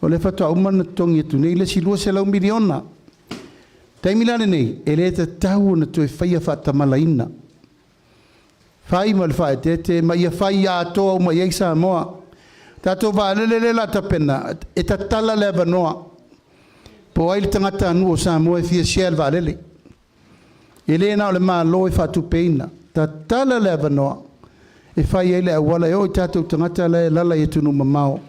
O le fatua umana tongi tu nei le silua se lau miliona. Taimilane nei, e le te tau na tu e whaia whatamalaina. Whai ma le whae te ma ia whai a toa ma ia isa moa. Tato wa lelele la tapena, e ta tala le vanoa. Po ai le tangata anu o sa moa e fia siel wa lele. E le na o le maa lo e whatu peina. Ta tala le vanoa. E whai ai le awala e o i tato tangata le lala e tunu mamao.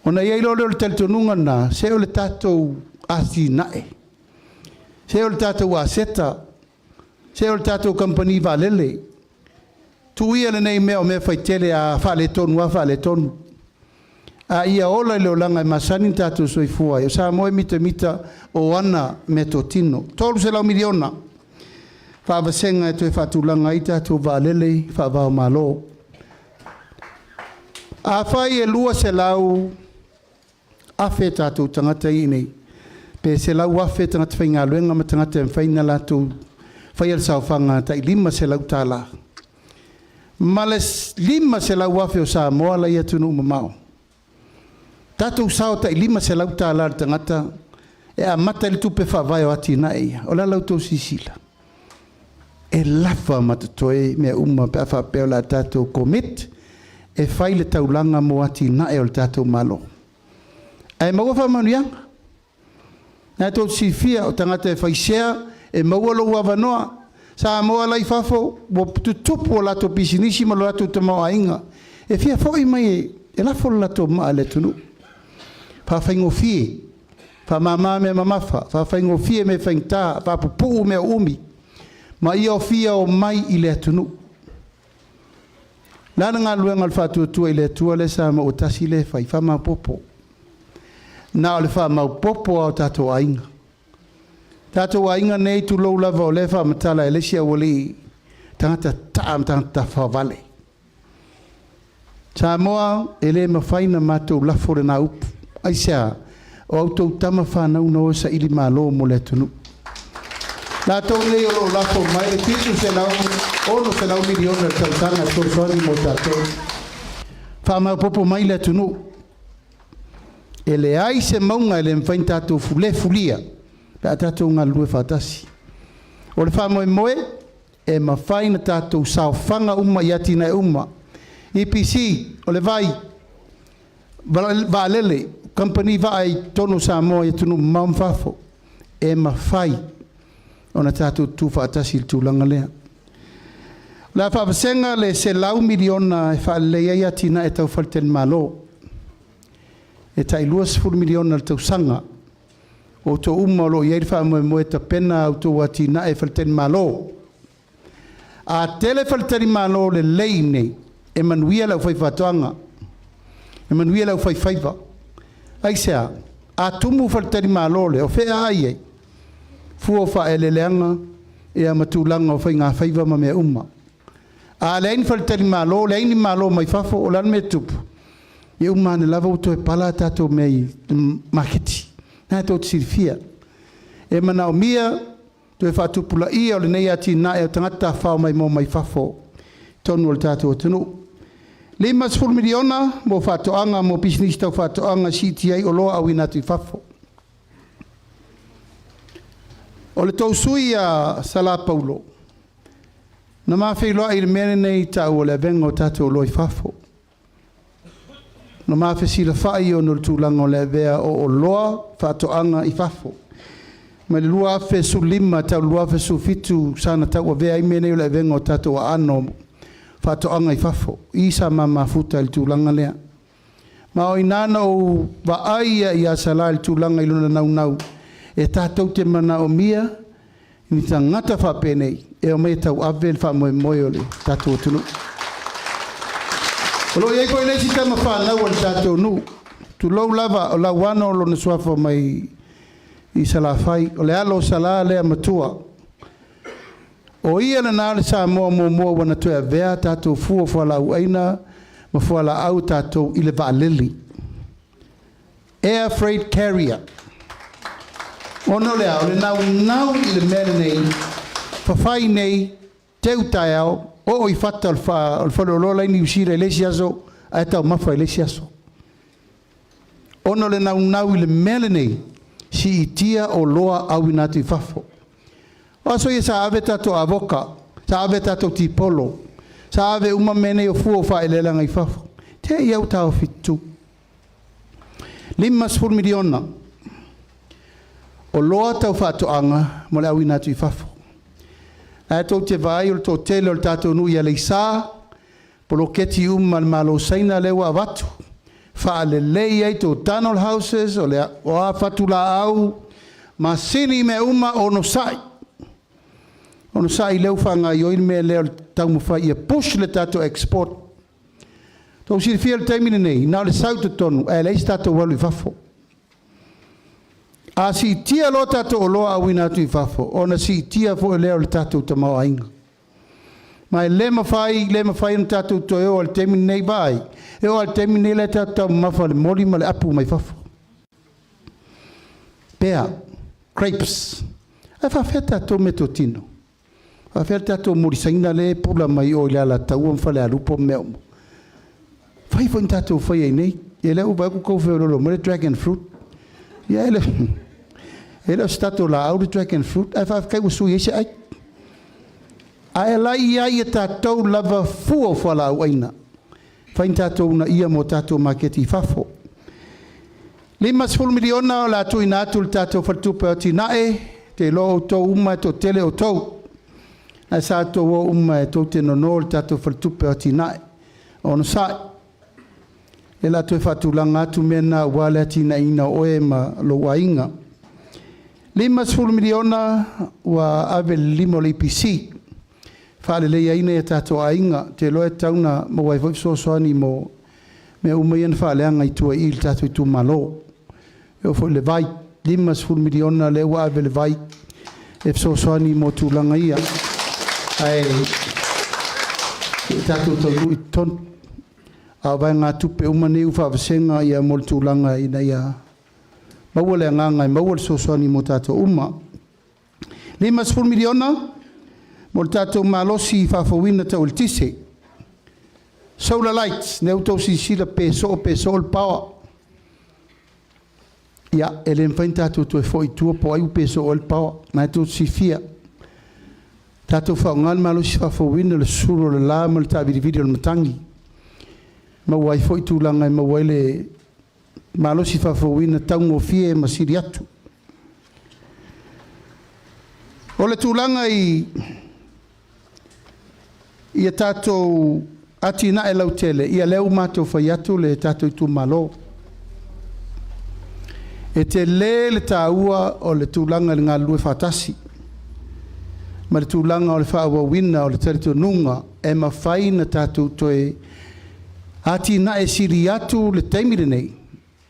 Ona iei lo le teltonunga na, se o le tato asi nae. Se o le tato a seta. Se o le tato company va lele. Tu ia le nei mea o mea whai tele a whale tonu a whale tonu. A ia ola leo langa e masani tato soifua. E sa moe mita o ana me to tino. Tolu se lau miliona. Whaavasenga e toi whatulanga i tato va lele, whaavao malo. A whai e lua se lau afe tato tangata i nei. Pe se lau afe tangata whainga luenga ma tangata e whaina lato whai al saufanga ta i lima se lau tala. Ma le lima se lau afe o sa moa la ia tunu mamao. Tato sao ta i lima se lau tala al tangata e a mata li tupe whawai o ati na eia. O la lau tau sisila. E lafa matatoe mea uma pe a whapeo la tato komit e whai le taulanga mo ati na e o le tato malo. E maua whamanuianga. Nā tō sifia o tangata e whaisea e maua lo wavanoa. Sa moa lai whafo, wo tutupu o lato pisinisi ma lo lato tamau ainga. E fia fōi mai e lafo lo lato maa le tunu. Whawhaingo fie, whamama me mamafa, whawhaingo fie me whaingta, whapupu me umi. Ma ia o fia o mai i le tunu. Lana ngā luenga le whatuatua i le tua le sa ma o tasi le whai, whama popo. Nā o le whamau popo au tātou ainga. Tātou ainga nei tu lou lava o le whamatala e lesia wali tangata taam tangata whawale. Sa moa e le mawhaina mātou lafore nā upu. Aisea o autou tama whanau no sa ili mālo mo le tunu. Nā tau nei o lo lafo mai e pisu se lau ono se lau miliona tautanga tō soni mo tātou. Whamau popo mai le tunu. E le ai se maunga e le mwhain tātou fule fulia. Pe a tātou ngā lue whātasi. O le whamoe moe, e mawhaina tātou sao whanga uma i atina e uma. EPC, o le vai, Vaalele, company vai tono sa moe e tunu maumfafo. E mawhai, o na tātou tū whātasi il tūlanga lea. La whaawasenga le se lau miliona e whaalea i atina e tau whalten malo. E tai luas furu miliona le tau sanga. O to umalo i eirwha moe ta pena au tō ati na e whalteni malo. A tele whalteni malo le leine e manuia lau whai whatoanga. E manuia lau whai whaiva. Aisea, a tumu whalteni malo le o whea ai e. Fua wha e le leanga e a matulanga o whai ngā whaiva ma mea uma. A leini whalteni malo, leini malo mai whafo o lan me tupu. E umane lava uto e pala tato mei maketi. Nā tō tsirifia. E mana o mia, tō e whatupula ia o le nei ati nā e o tangata whao mai mō mai whafo. Tonu o le tātou o tunu. 5 miliona mō whatoanga mō business tau whatoanga CTA o loa au inatu i whafo. O le tau sui a Sala Paulo. Na mawhi loa i le mene nei tau o le venga o tātou o loa i whafo. No mawhi sila whai o nul tūlanga o le vea o loa whatoanga i whafo. Ma le lua awhe su 5 tau lua awhe su 7 sana tau o vea i mene o le venga o tātou a ano whatoanga i whafo. Isa mama futa il tūlanga lea. Ma o inana o waaia i asala il tūlanga i luna nau nau. E tātou te mana o mia ni ta ngata whapenei. E o mei tau awe il wha moe moe o le tātou tunu. Olo iei koe leisi tama whanau al tātou nu. Tu lau lava o lau wano o lona suafa mai i salawhai. O le alo sala lea matua. O ia na nāle sa moa wana tue a vea tātou fua fuala au aina ma fuala au tātou i le Vaalele. Air Freight Carrier. Ono lea, o le nau i le mele nei, whawhai nei, teu tai au, o i whata o le whaleolola ini usira i lesi aso, a e tau mawha i lesi aso. Ono le nau i le mele nei, si i tia o loa au inatu i fafo. Oso ia sa ave tato avoka, sa ave tato tipolo, sa ave uma mene o fua o wha elelanga i fafo. Te iau tau fitu. 5 miliona. O loa tau whatoanga, mo le au inatu i fafo. A tau te vai o tau tele o tato nui a leisa, polo keti malo saina lewa watu. Wha le lei ai tau tunnel houses, o le oa fatula au, ma sini me ono sai. Ono sai leu whanga i oin me leo tau mwhai ia push le tato export. Tau si fia le taimine nei, nao le sautu tonu, e leis tato walu i fafo. A si tia lo tato o loa awina atu i fafo, ona si tia fo e leo le tato tamau ainga. Ma e le mawhai na tato to e o al taimine nei vai, e o al taimine nei le tato mafa le mori ma le apu mai fafo. Pea, crepes, e fa feta to metotino. Fa feta to morisaina le pula mai o le ala tau am fale alupo meo. Fai fo tato fai ai nei, e le uba ku kou feo lolo, mele dragon fruit. Ya ele stato la au dragon fruit, e fa kai usu yese ai. Ai la ia ia tato lava fuo fala au aina. Fai tato una ia mo tato maketi fafo. 5 miliona o la tu inatu le tato fartupe o tinae, te lo o tau uma to tele o tau. A sa to o uma e tau te nono le tato fartupe o tinae. Ono sai. E la tu e whatulanga atu mena wale atina ina oe ma lo wainga. 5 miliona wa ave limo le IPC. Whale le aina e tato ainga, te loe tauna mo wai fwif soani mo me umaian whale anga i tua il tato i tu malo. E o fo le vai, 5 miliona le wa ave le vai, e soani mo tu langa ia. Ai, tato tau i ton. A vai ngā tupe umaneu whaawasenga ia mo le tūlanga ina ia. Maua le nganga i maua le sosoani mo tātou uma. 5 miliona mo le tātou malosi i whaafawina tau le tise. Solar lights, neu tau si sila peso le power. Ia, ele mwhain tātou tu e fo i tua po aiu peso le power. Nai tau si fia. Tātou whaongan malosi whaafawina le suro le lama le tāwiri le matangi. Mawai foi tūlanga i mawai le malosi whawhawina taungo fie e masiri atu. O le tūlanga i a tātou ati na e lau tele, i a leu mātou whai atu le tātou i tū malo. E te le tāua o le tūlanga le ngā lue whatasi. Ma le tūlanga o le whaawawina o le taritonunga e mawhai na tātou toe ati na e siri atu le taimire nei,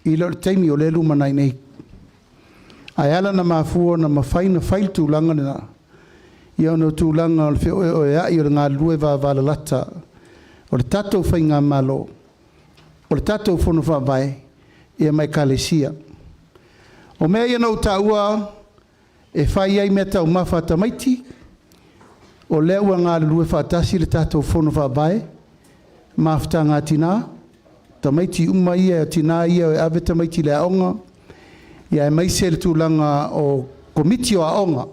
i le taimi o le lumanai nei. Ai ala na mafua na mawhaina whail tūlanga na. I au no tūlanga o le whio o e ai o le ngā lue wāwala lata. O le tatou whai ngā malo. O le tatou whono whawai, e mai kalesia. O mea ia nau taua, e whai ai mea tau mawhata maiti. O leua ngā lue whatasi le tatou whono whawai. Mafta ngā tina, tamaiti uma ia o tina ia o ave tamaiti le aonga, ia e maise le tūlanga o komiti o aonga.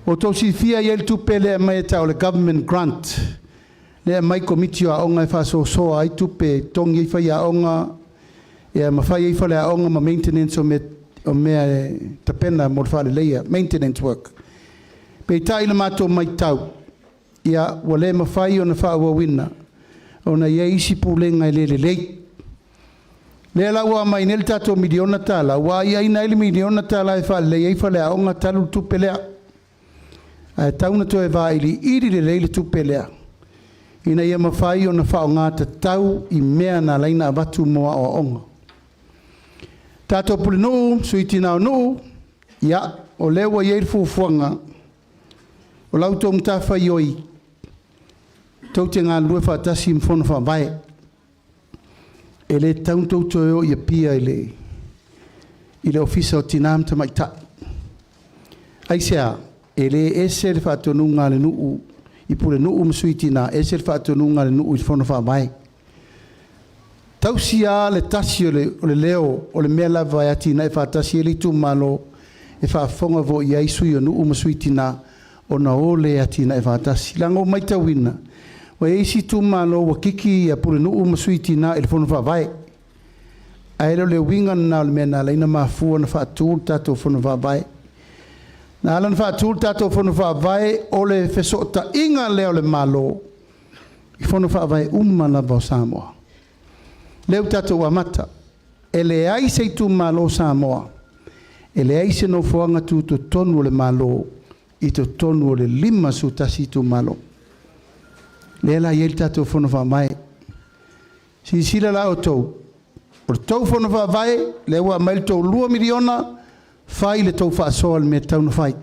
O tausi fia ia le tupe le mai tau le government grant, le mai komiti o aonga e whaso soa ai tupe tongi i whai aonga, ia mawhai i whale aonga ma maintenance o mea tapena mo le whale leia, maintenance work. Pei tai le mato mai tau, ia wale mawhai o na whaawawina o na ia isi pūlenga i lele lei. Lea laua mai nel tato miliona tala, wa ia ina ili miliona tala e wha lei whale aonga talu tupe lea. Ai tauna to e wā ili iri le leile tupe lea. Ina ia mawhai o na whao ngāta tau i mea na leina abatu moa o aonga. Tato puli nuu, suiti nao nuu, ia o lewa ia irifu fuanga. O lauto mtafa ioi. Tau te ngā lue whaatasi mfono whawae. E le tauntou toio ia pia i le ofisa o tinam ta mai ta. Aisea, e le ese le whaatonunga le nuu, i pule nuu msui tina, ese le whaatonunga le nuu i fono whawae. tausia le tasi o le leo o le mea lava e atina e whaatasi e li tu malo e whaafonga vo i aisu i onu umasuitina o na ole atina e whaatasi. Lango mai tawina. Wa eisi tu malo wa kiki a pure nu umasuitina e le fono whaavai. Aero le winga na le mena leina mafua na whaatul tato fono whaavai. Na alan whaatul tato fono whaavai o le whesota inga leo le malo i fono whaavai umana vau Samoa. Leu tatou amata e le ai se tu malo Samoa e le ai se no foanga tu to tonu le malo i to tonu le lima su tasi tu malo le la yel tatou fono fa mai si sila la o tou fono fa vai le wa mai tou 2 miliona fai le tou fa sol me tau no fai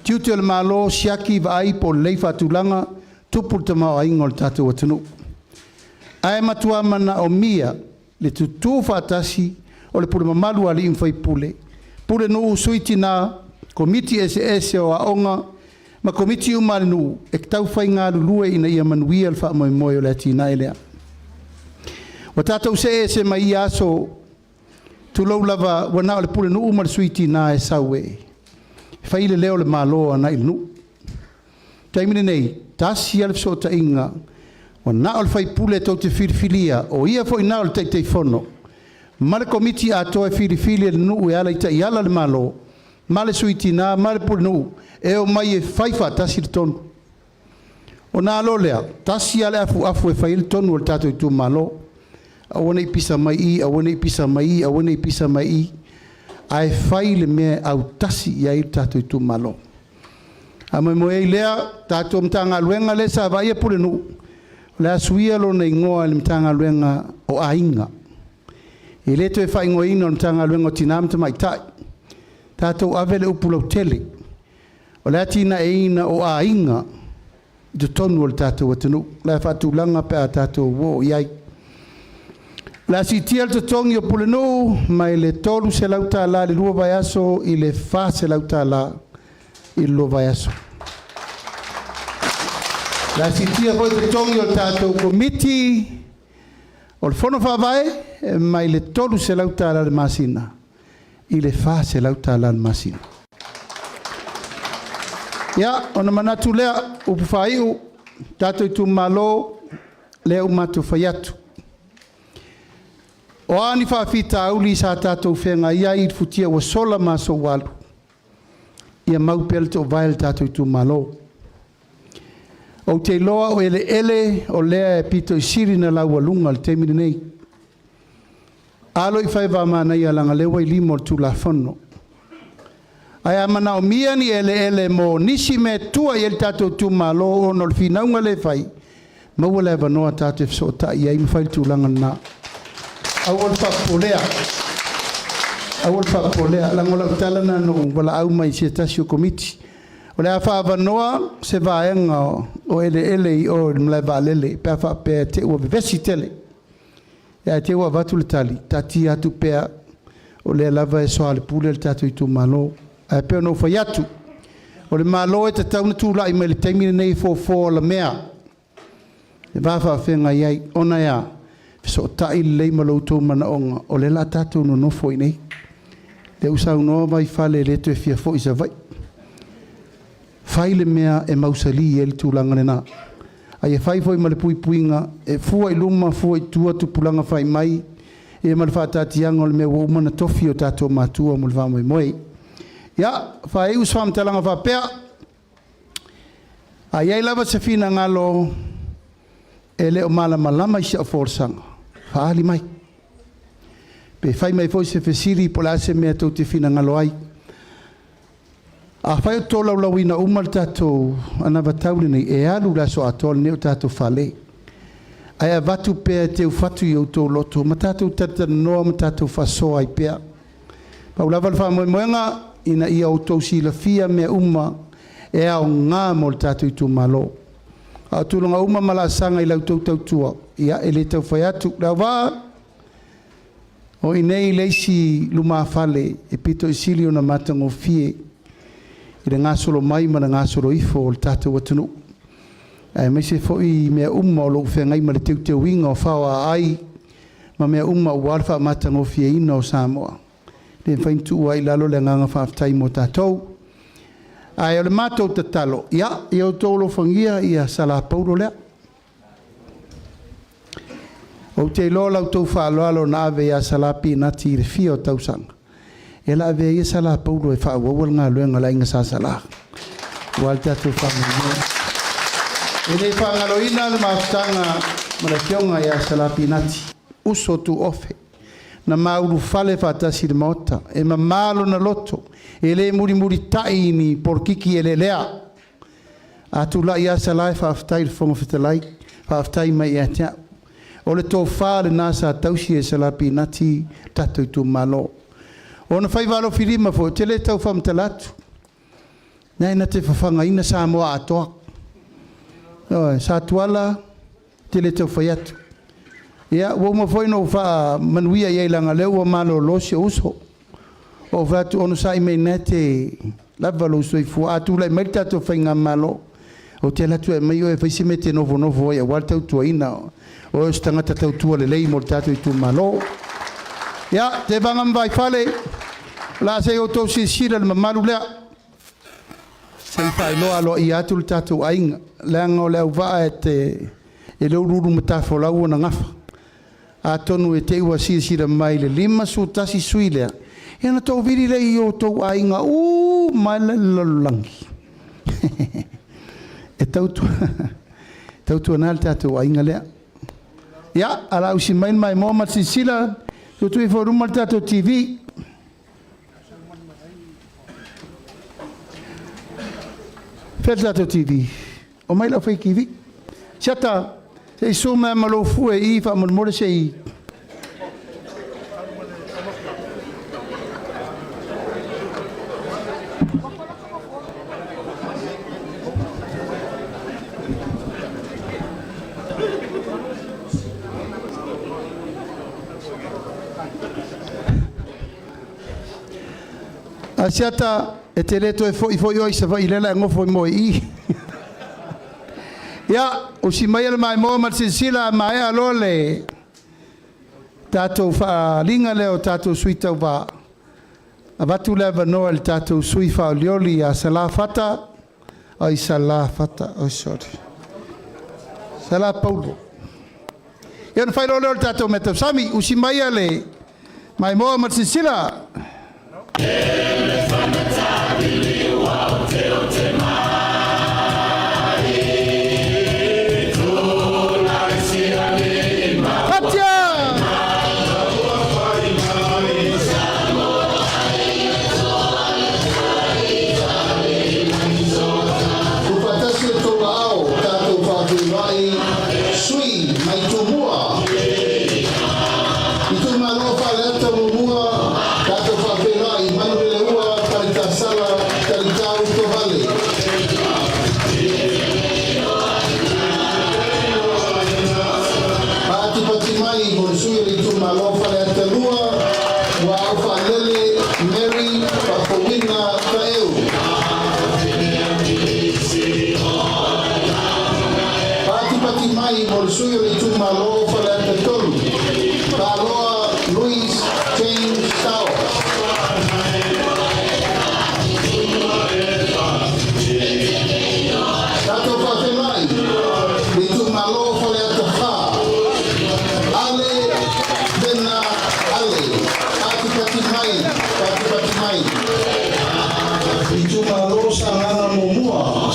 tiu te le malo siaki vai po le fa tulanga tupul te mau ingol tatou atunu ai matua mana o mia le tutu fatasi o le pule mamalu ali infai pule no suiti na komiti SS o aonga ma komiti umale no e tau fai ngā lulue ina ia manuia alfa moi moi o le atina elea wa tatou se mai aso tu lau lava wana o le pule no umale suiti na e saue fai le leo le malo ana ilnu taimine nei tasi alf so ta inga o na o fai pule tau te filifilia o ia foi na o te fono ma le komiti ato e filifilia le nuu e ala ita i ala le malo ma le suitina ma le pule nuu e o mai e fai fa tasi le tonu o na alo lea tasi ale afu e fai le tonu o le tato i tu malo a wane i pisa mai i a wane i pisa mai i a wane i pisa mai i a e fai le mea au tasi i a i le tato i tu malo a mai mo e lea tato mtanga luenga le sa vai e pule nuu le asuia lo nei ngoa le mtanga luenga o ainga. E le to e whai ngoi ino mtanga luenga o tinamta mai tai. Tātou avele upulau tele. O le atina e ina o ainga. I tonu o le tātou atanu. Le whatu langa pe a tātou wo iai. Le asitia le tongi o pule no, mai le tolu se lauta la le lua vai aso i le wha se lauta la i lua vai aso. La sitia foi te tongi o tātou komiti o le fono whawai mai le tolu se lauta ala le masina i le wha se lauta ala le masina. Ia, ona manatu lea upu whaiu tātou i tu malo lea umatu whaiatu. O ani whawhita auli sa tātou whenga ia i futia wa sola maso walu. Ia maupele te o vael tātou i tu malo. O te loa o ele o lea e pito i siri na lau alunga le temine nei. Alo i whai wamana i alanga lewa i limo tu la whono. Ai amana o mia ni ele mo nisi me tua i el tato tu malo o no le finaunga le whai. Maua le wanoa tato e fsota i ai mwhai tu langa na. Awal whakpolea. Awal whakpolea. Langola utalana no wala au mai se tasio komiti. O le afa vanoa se vaenga o ele i o mle valele pe afa pe te o vesi tele ya te o vatu le tali tati atu pe o le lava e so ale pule le tatu i tu malo a pe no fa yatu o le malo e te tau tu la i me le taimine nei fo la mea e va fa fenga iai ona ya so tai le malo tu mana onga o le la tatu no fo i nei le usau no vai fale le te fia fo i sa vai faile mea e mausali e le tūlanga nena. Ai e fai foi male pui puinga, e fua i luma, fua i tua tu pulanga fai mai, e male whaatatianga o le mea umana tofi o tātua mātua mo le whamoi moe. Ia, fai us wham talanga whapea, ai ei lava se fina ngalo, e leo malama i se o forsanga. Whaali mai. Pe fai mai foi se fesiri po la se mea tau te fina ngalo ai. A whai o tō lau ina umal tātou ana watauri nei e alu la so atol neo tātou whale. Ai a watu pēr te ufatu i o tō loto, ma tātou tata noa ma tātou whasoa i pēr. Pau lawal wha moenga ina ia o tō si la fia mea uma e au ngā mo le tātou i tō malo. A tūlunga uma mala sanga i lau tau tau tua, ia e le tau whai atu. Lau wā, o inei leisi luma whale e pito i sili o na matango fie, i le ngasolo mai ma le ngasolo ifo o le tātou atunu. E me se foi mea o lo whengai ma le teu winga o whawa ai ma mea uma ua alfa matangofia ina o Samoa. Le whaintu ua i lalo le nganga whaftai mo tātou. Ai o le mātou te talo. Ia, i au tōlo whangia i a Sala Paulo lea. O te lo lau tau whaaloalo na ave i a Salapi nati i le fia o tausanga. E la ave i a Sala Paulo e whaawawal ngā luenga la inga sa Sala. Wal te atu whangia. E nei whangaloina le maafutanga ma le fionga i a Salapi nati. Uso tu ofe. Na mauru fale whatasi le maota. E ma malo na loto. E le muri tai ni porkiki e le lea. Atu la i a Salai whaafutai le whonga whitalai. Whaafutai mai i a tea. O le tō whāle nāsa tausi e Salapi nati tatou i tū malo. O na whaiwalo whirima fo, te le tau whamtalatu. Nei na te whawhanga ina Samoa atoa. Sa tuala, te le tau whaiatu. Ia, wama whaino wha manuia iei langa leo o malo losi o uso. O whatu ono sa ime ne te lavalo usoi fua. Atu lai mai tatou whainga malo. O te latu e mai o e whaisime te novo e wal tau tua ina o e stangata tau tua le lei mo le tatou i tu malo. Ia, te vangam vai whale. La se o tau si sira le mamalu lea. Se i whai loa lo i atu le tatou ainga. Leanga o leo waa e te e leo ruru matafo lau o na ngafa. A tonu e te ua sira mai le lima su tasi sui lea. E na tau viri lei o tau ainga. Mai le lalangi. E tautua nā le tātou ainga lea. Ia, ala usi main mai mō mat sisila, tutu i whoruma le tātou TV. Whel tātou TV. O mai lau whai kiwi. Siata, se i so mea malo fue i wha more se i. Asiata e te leto e foi oi sa vai lela ngofo mo I. Ya, o si mai mai mo ma sila mai alole. Tato fa linga leo tato suita va. Avatu leva no el tato sui fa lioli a sala fata. Ai sala fata, oh sorry. Sala Paulo. Ia fai lo el tato meto sami o si mai ale. Mai mo ma sila.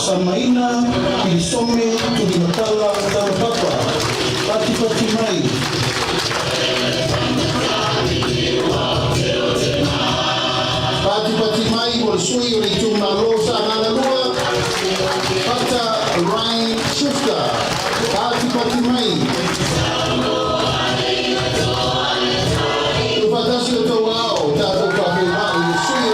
Samaina, Ilisome, Tulimatala, Tarapapa, Pati Mai. Pati Mai, Bolsui, Ritumalosa, Nanalua, Pata, Ryan Shifter, Pati Mai. Tupatasi to wow, Tato Papa, Bolsui,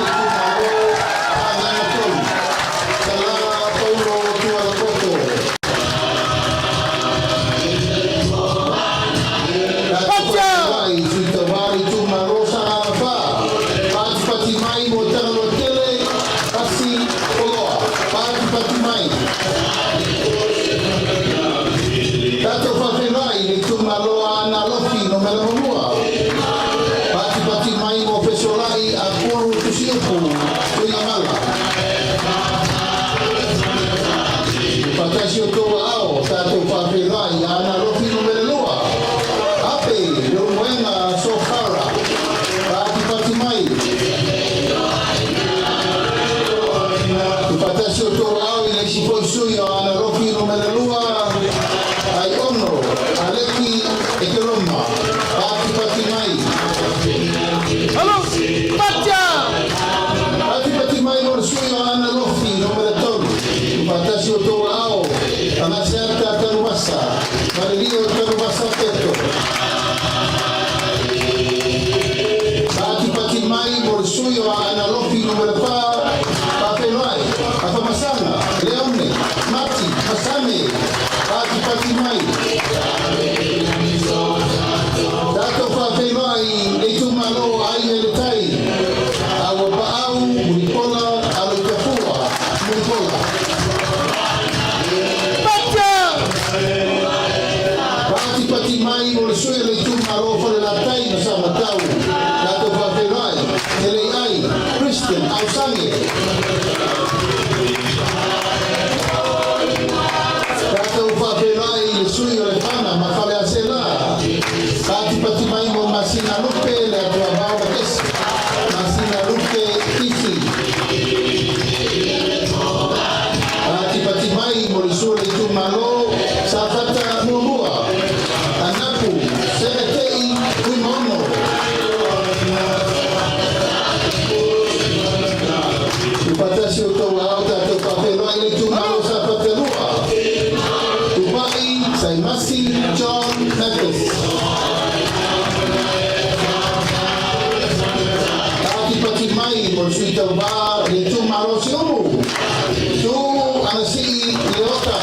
Tato Fafelai, Ritumaloa, Nalofi, no Melamua. malo ai ele tai. Awa paau, mulikola, alo kafua, mulikola. Pati mai mo le sui le tu maro fo le latai na sa matau. Lato fa pelai, ele ai, Christian, au sangue. Lato fa pelai le sui le fana ma fa le asela. Pati mai mo masina lupe le atua bau kes. Masina lupe tiki. Pati mai mo le sui le tu maro sa fata murua. Anapu, Senetei, Uimono. Upatasi o tau auta tau papelo ai tu malo sa patelua. Tupai, Saimasi, John Memphis. Pati mai mo sui tau ba le tu malo si umu. Tu anasi leota.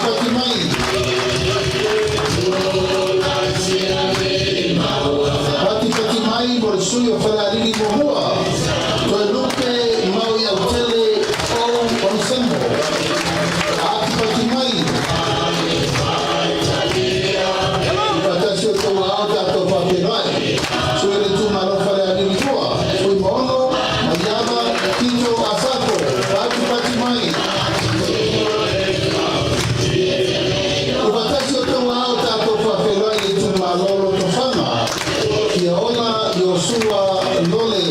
Pati mai. Pati mai mo le sui o Ferrari mo mua. Toi lupe mau ia utele o Onisembo. Pati mai. Patasi o tau auta tau papelai. Sui le tu malo Ferrari mua. Sui mono, Mayama, Tito, Asako. Pati mai. Patasi o tau auta tau papelai le tu malo tofana. Kia ona Yosua Lole.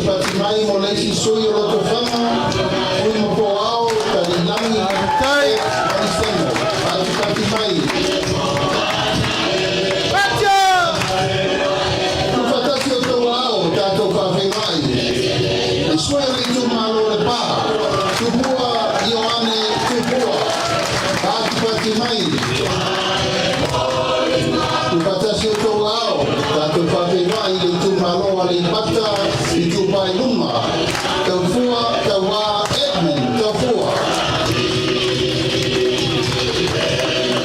Pati mai mo leisi sui o loto whanga. Ui mo po ao, tarinangi, tai, manistengo. Pati mai. Kupatasi o tau ao, tātou whawhengai. E sui o tu malo le pā. Tupua, Ioane, tupua. Pati mai. Kupatasi o tau ao, tātou whawhengai le tu malo ale pata i tu pai luma. Tau fua, tau wā, Edmund, tau fua.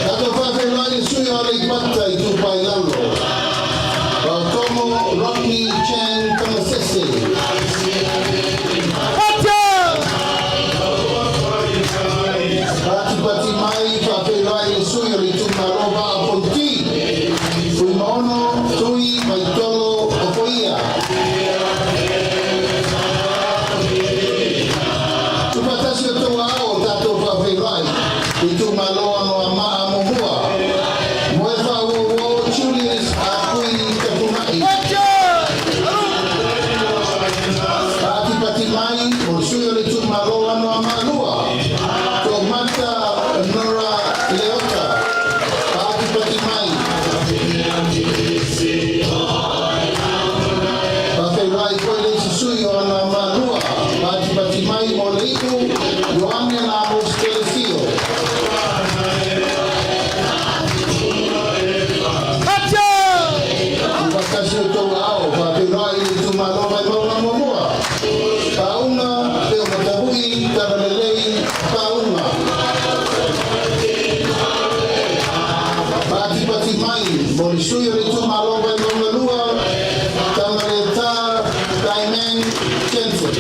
Tātou whawhengai le sui ale pata i tu pai lalo. Tomo, Rodney, Chan, Tamasese. Pati mai whawhengai le sui ale tu malo wā ponti. Fui maono, tui, mai tolo, o poia. Tupatasi o tau ao tātou whawhengai. I tu malo ano a maa mohua. Moe whauo Julius a kui te punai. Pati mai, o sui o le tu malo ano a maa lua. Tō mata Nora Leota. Pati mai. Whawhengai koe le sui o ana a maa lua. Pati mai mo le iku, Ioane na Mostelefio. Kupatasi o tau ao, whawhengai le tu malo vai mauna momoa. Pauna, teo matahui, taranelei, pauna. Pati mai, mo le sui o le tu malo vai mauna lua. Tamareta, Taimen, Jensen.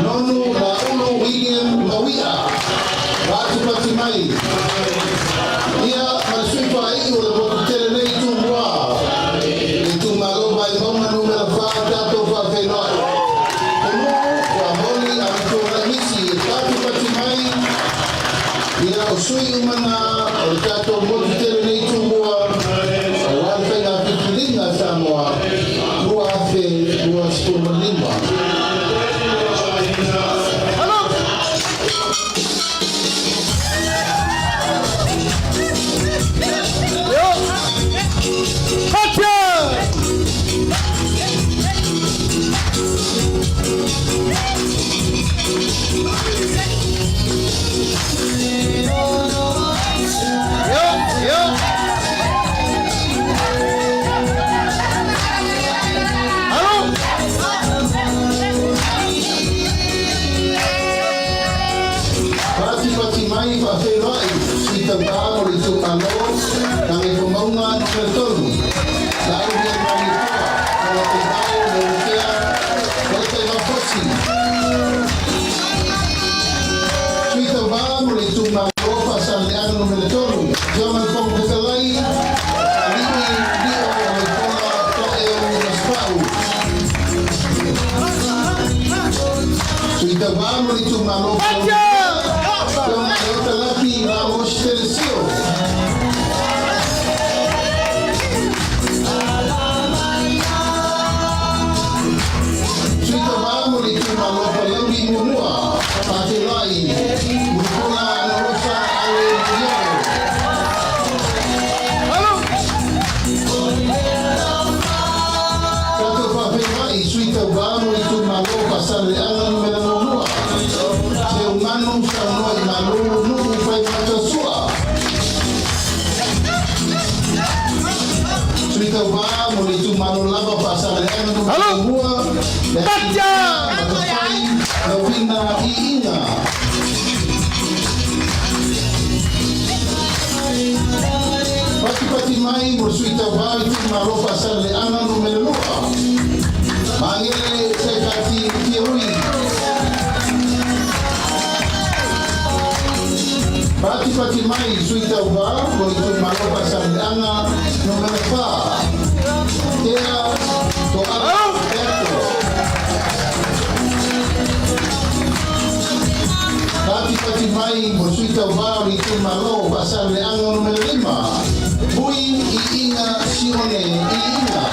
Nonu na uno William Mawia. Pati mai. Ia masui pai o le botele nei tu mua. E tu malo vai mauna numera fa tato fa whenai. Kono wa moli a mitora misi. Pati mai. Ia o sui umana o tato botele nei tu mua. A wawhenga pikilinga Samoa. Lua afe, lua spumalima. Oh, Suita vamo ni tu malo. Kona yota laki vamos teresio. Suita vamo ni tu malo palambi munua. Pati lai. Mukula anosa ale diaro. Kato papelai suita vamo ni tu malo pasale alan melanonua. Se umano sa noi malo nu fai matasua. Suita vamo ni tu malo lava pasale alan melanonua. Baca. Lawina iinga. Pati mai bersuita vai tu malo pasal le ana no meloa. Mangele sekati tioi. Pati mai suita vai tu malo pasal le ana no meloa. Dia to ara. Pati mai bersuita vai tu malo pasal le ana no meloa. Bui iinga sione iinga.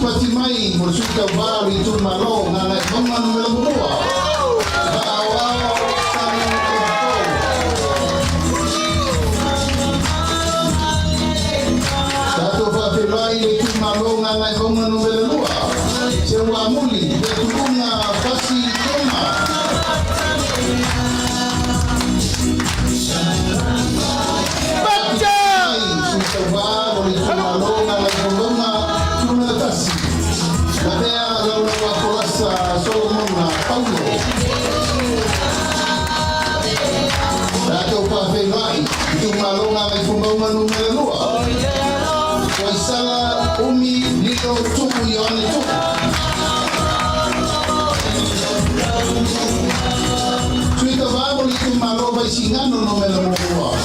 Pati mai bersuita baru itu malo ngana bangan melembua. Bawa sang eko. Satu papelai itu malo ngana bangan melembua. Sewa muli betulunga pasi koma. Umi lilo tuku yone tuku. Suita vamo litu malo vai singano no melamua.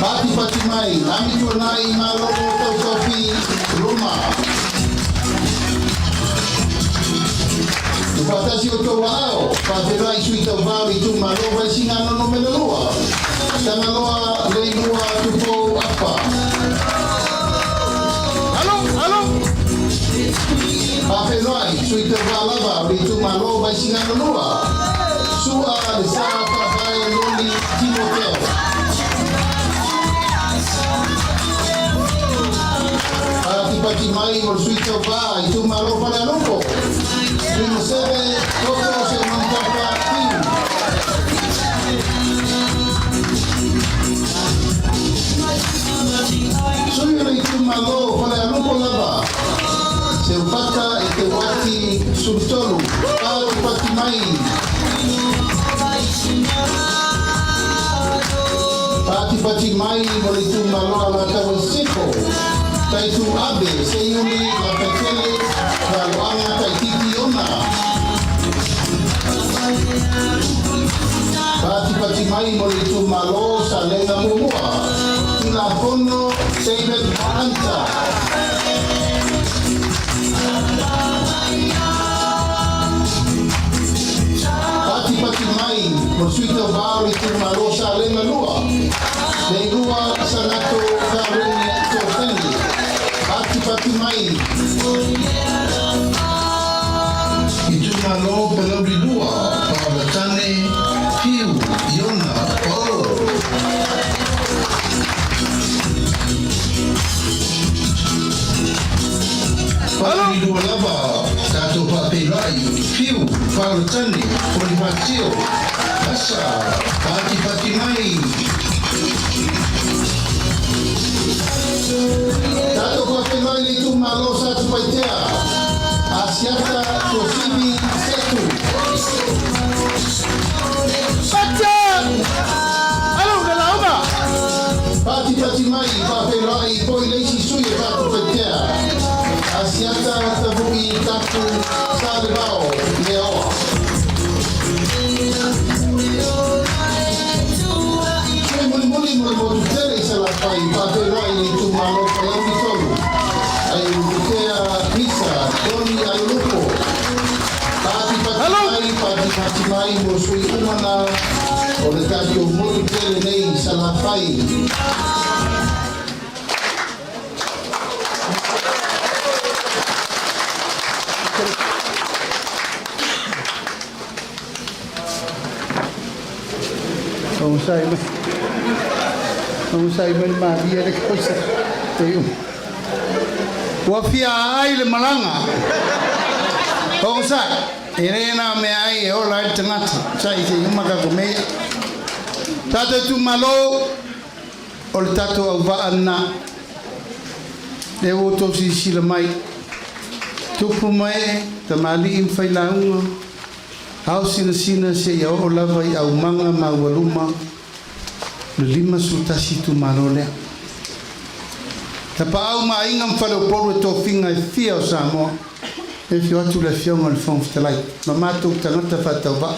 Pati mai ami tunai malo tau kopi rumah. Batasi o wao paperai suita vamo litu malo vai singano no melamua. Tangaloa leilua tupo apa. Papelai suita valava itu malo vai singano lua. Sua de sapa vai loli Timoteo. Pati mai or suita va itu malo para loco. Primo sebe todo se mantapa tim. Suyo itu malo para loco lava. Sempata ite wati subtolu kau pati mai. Pati mai boleh tu malo ala kau seko. Tai tu abe seyumi la petele kalau anga tai titi ona. Pati mai boleh tu malo salenga mumua. Ila kono seimet anta. Pati mai bersuita baru itu malo salenga lua. Lua sanato karuni tofendi. Pati mai itu malo pelabri dua para tane piu yona oh. Pati dua lava satu papelai piu para tane polimatio asa pati mai. Tato papelai itu malo satu paitea. Asiata tosimi setu. Baca. Halo, dah lama. Pati mai papelai poi leisi suye satu paitea. Asiata tabui taku salvao leo. Muli tutele salapai papelai itu malo palambi solo. Ai butea sui umana o le kasi o motu tele nei salafai. Vamos sair Maria le coisa. Wa fia ai le malanga. Vamos sai. Irena me ai o la tangata. Sai se uma ka come. Tato tu malo o le tato au va ana. Le o to si sila mai. Tupu mai tamali im fai launga. Hau sina se ia o lava i au manga ma waluma. Le lima sultasi tu malo lea. Tapa au ma inga mwhale o poro e tō whinga e fia o Samoa. E fio atu le fionga le whangwhitalai. Ma mātou tangata whatau wa.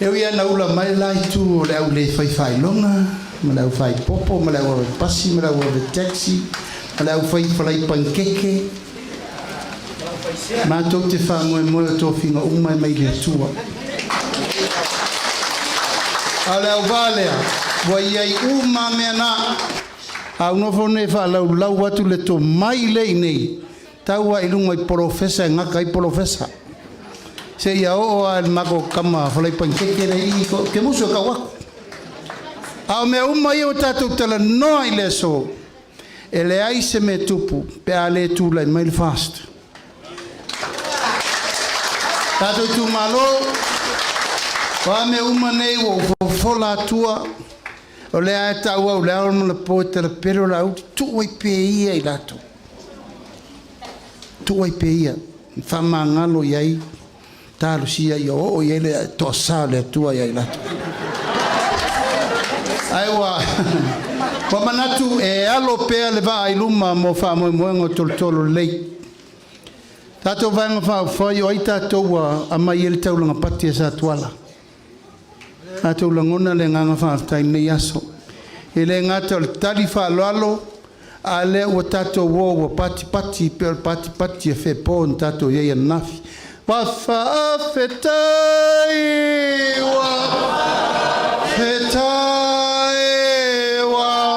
E ui ana ula mai lai tu o le au le whai longa. Ma le au whai popo, ma le au pasi, ma le au taxi. Ma le au whai pankeke. Mātou te whangoe moe o tō whinga umai mai le tua. Ale au valea, wa iai uma mea na, au nofo ne wha lau watu le tō mai lei nei, taua i lunga i profesa, e ngaka i profesa. Se ia o a mako kama whalai pankeke rei i ke musu ka waku. Au mea uma i o tātou tala noa i le so, e le ai se me tupu, pe a le tū lai mail fast. Tātou tū malo, wa me uma nei wo fola tua o le ai tau au le au le poeta le pero la u tu oi pe ia i lato tu oi pe ia fa mangalo iai talo sia io o ia le to sale tua ia i lato ai wa manatu e alo pe le va ai luma mo fa mo ngo tolo lei tato vanga fa io ai tato wa ama il tau nga pati sa tuala ato langona le nganga whaatai nei aso. E le ngata o le tali whaaloalo, a le o tato wo pati e whepo on tato iei anafi. Wa whaafetai, wa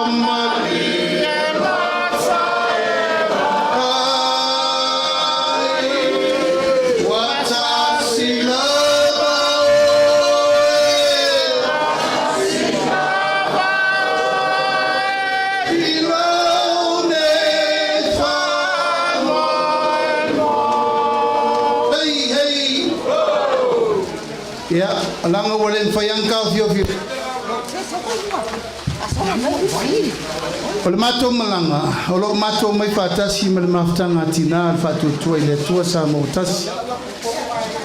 mali. Ya, alanga wale mfayanga fio. Ole mato malanga, ole mato mai fatasi mal maftanga tina fatu tua ile tua sa motasi.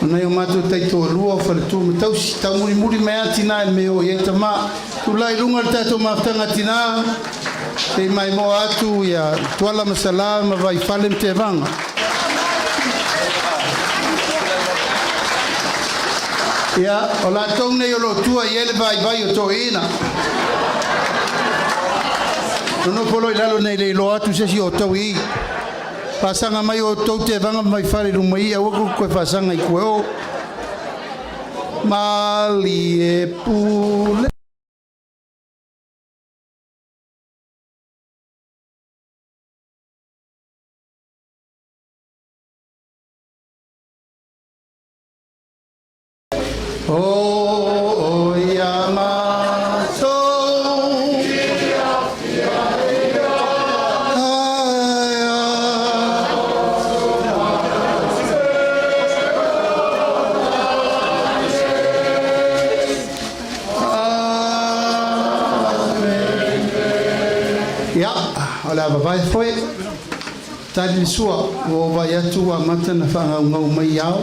Ona yo mato taito lua fale tu mtausi tamuri mai tina me o yeta ma tu lai lunga taito maftanga tina. Te mai mo atu ya tuala masala ma vai fale te vanga. Ya, ola tonne yo lo tua yele vai o to ina. No polo ilalo nei le lo atu se si o to i. Pasanga mai o to te vanga mai fare lumai a ko ko pasanga i ko. Mali e pule. Oh, Yamato. Ya, olha, vai foi. Tá de sua, o vai a tua mata na fanga ngau mai yao.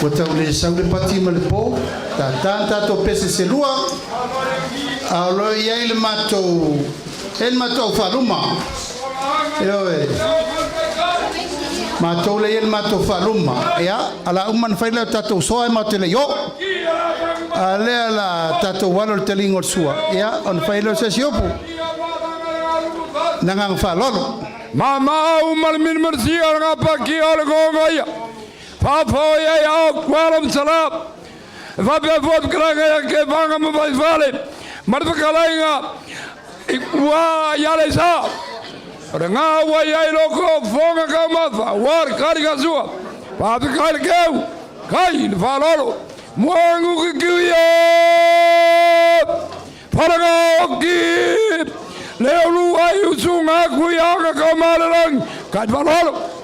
O tau le sau le pati ma le po, ta tanta to pese se lua, a lo iai le matou, el matou faluma, matou le el matou faluma, ya, ala uman faila tatou soa ma te le yo, ale ala tatou walo le telingo sua, ya, on faila se siopu, nangang falolo. Mama umal min mersia ngapa ki al gongaya. Papa ya kwalam salam. Vapia vot kranga ya ke banga mo vale. Marpakalainga wa yale sa. Ranga wa ya loko fonga kama war kariga zua. Papi kal keu. Kai valolo. Mwangu kiyo. Parago ki. Leu ai usunga kuya kamalang. Kai valolo.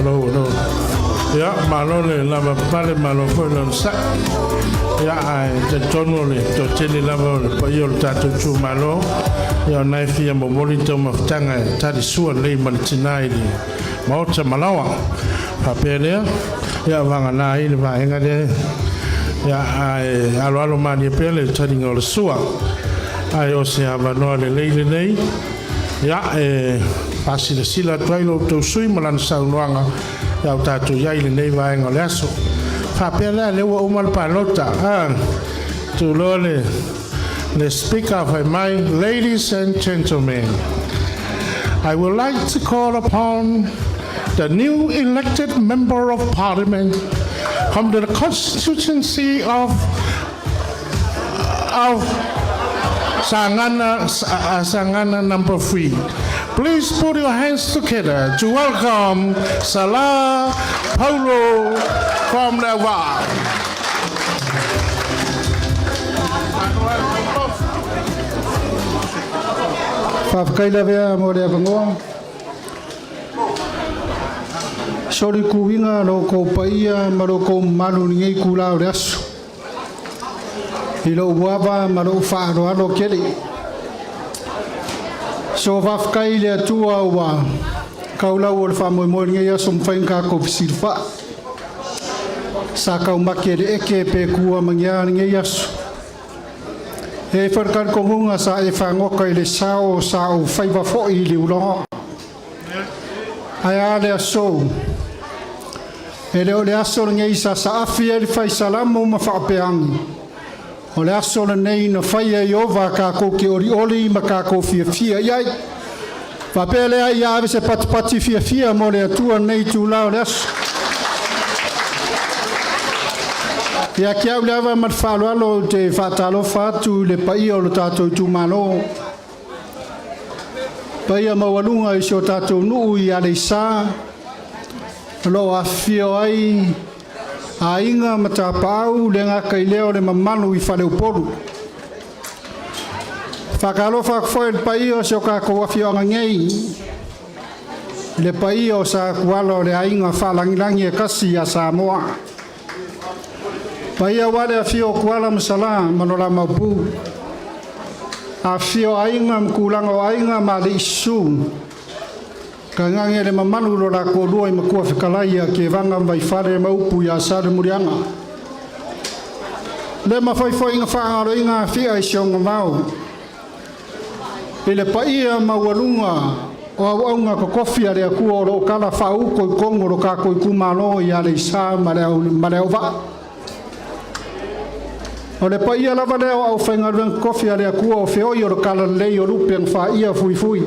Hello. Ya, malo le lava pale malo foi non sa. Ya ai te tono le to tele lava le pa yo tato chu malo. Ya nai fia mo molito maftanga tadi sua le maltinai di. Mauta malawa. Papelea. Ya vanga nai le va enga de. Ya ai alo mani pele tadi ngol sua. Ai o se avano le nei. Ya pasi le sila tuailo to sui malan saunoanga. Ya tatu ya ile nei vai ngoleso fa pela le o mal palota to lole the speaker of my ladies and gentlemen, I would like to call upon the new elected member of parliament from the constituency of Sangana number 3. Please put your hands together to welcome Salah Paulo from the WA. Whawhakaila vea mo rea vangoa. Sori kuinga ro ko paia maro ko malu ngei kula o reasu. Ilo uava maro whaaro alo kere. So whawhkai lea tua ua kaulau o le whamoimoe ngei aso mwhainga ko pisirwha. Sa kau make re eke pe kua mangia ngei aso. E wharkan kongunga sa e whangoka i le sao sa o whaiva fo i le uloho. Ai a le aso. E le o le aso ngei sa afi e le whai salamo ma whapeangi. O le aso le nei na whaia i ova kako ke ori ma kako fia iai. Whapele ai ave se pati fia mo le atua nei tu lao le aso. Ia kia ule awa mat whaaloalo te whaatalo whaatu le paia o le tātou tu mano. Paia mawalunga i so tātou nuu i ale sa. Lo a fio ai. A inga matapau le ngaka i leo le mamanu i whale uporu. Whakalo whakfoe le pai o se o kako wawhioanga ngei. Le pai o sa kualo le ainga whalangilangi e kasi a Samoa. Pai a wale a whio kuala masala manola maupu. A whio ainga mkulanga o ainga ma le isu. Ka ngange le mamanu lo la ko lua i makua whikalaia ke vanga mai whare maupu i a sare murianga. Le mawhaifo inga whaangaro inga whia i sionga mau. I le paia maualunga o aunga ko kofia rea kua o lo kala whau koi kongo ro ka koi kumano i a le isa mareo va. O le paia lava leo au whaingaruang kofia rea kua o whioi o ro kala lei o rupiang wha ia fui.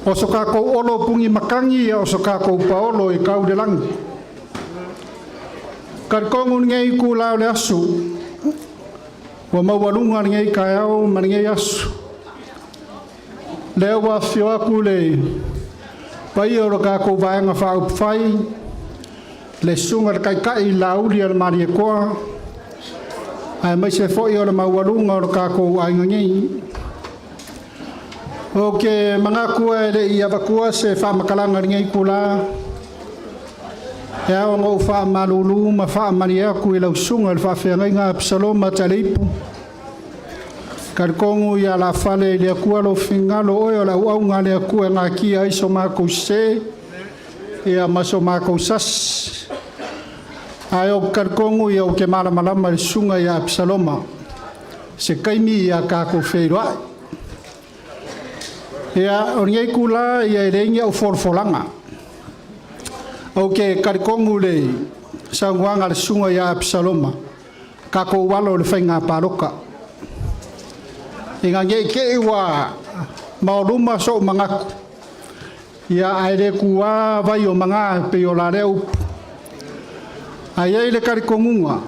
O so ka kou olo pungi makangi o so ka kou paolo i kau de langi. Karkongun ngei ku lao le asu. Wa mawalunga ngei kai au man ngei asu. Leo wa fio aku le pai o ka kou vaenga whau whai. Le sunga kai kai lauli al maria koa. Ai mai se foi o le mawalunga o ka kou ainga ngei. Oke mga kua le ia vakua se fa makalanga ngei kula. Ya ngo fa malulu ma fa maria ku ila sunga fa fe nga Absalom talipu. Karkongu ya la fale le kua lo fingalo o la au nga le kua nga ki ai so ma ku se. Ya maso ma ku sas. Ayo karkongu ya ke mala malama sunga ya Absalom. Se kaimi ya ka ku feirwa. Ya orngai kula ya renya o forfolanga. Oke karkongu le sangwanga le sunga ya Absalom. Kako walo le fainga paroka. Inga nge ke wa mauluma so mangaku. Ya aire kuwa vai o manga pe o lareu. Ai le karkongunga.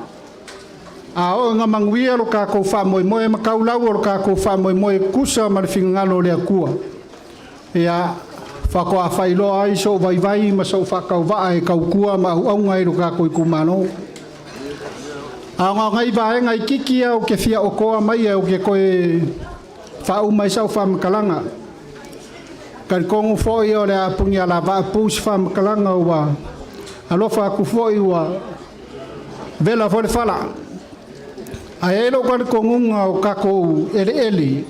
A o nga mangwia lo kako fa moe makaulau lo kako fa moe kusa malfingalo le akua. Ya whako a whailo ai so vai ma so whakau vae kau kua ma au ngai ruka koi kumano. A ngā ngai vae ngai kiki au ke fia o koa mai au ke koe whau mai sau whamakalanga. Kan kongo foi o le apungi ala va pus fam kalanga wa alofa ku foi wa vela foi fala a elo kan kongunga o kako ele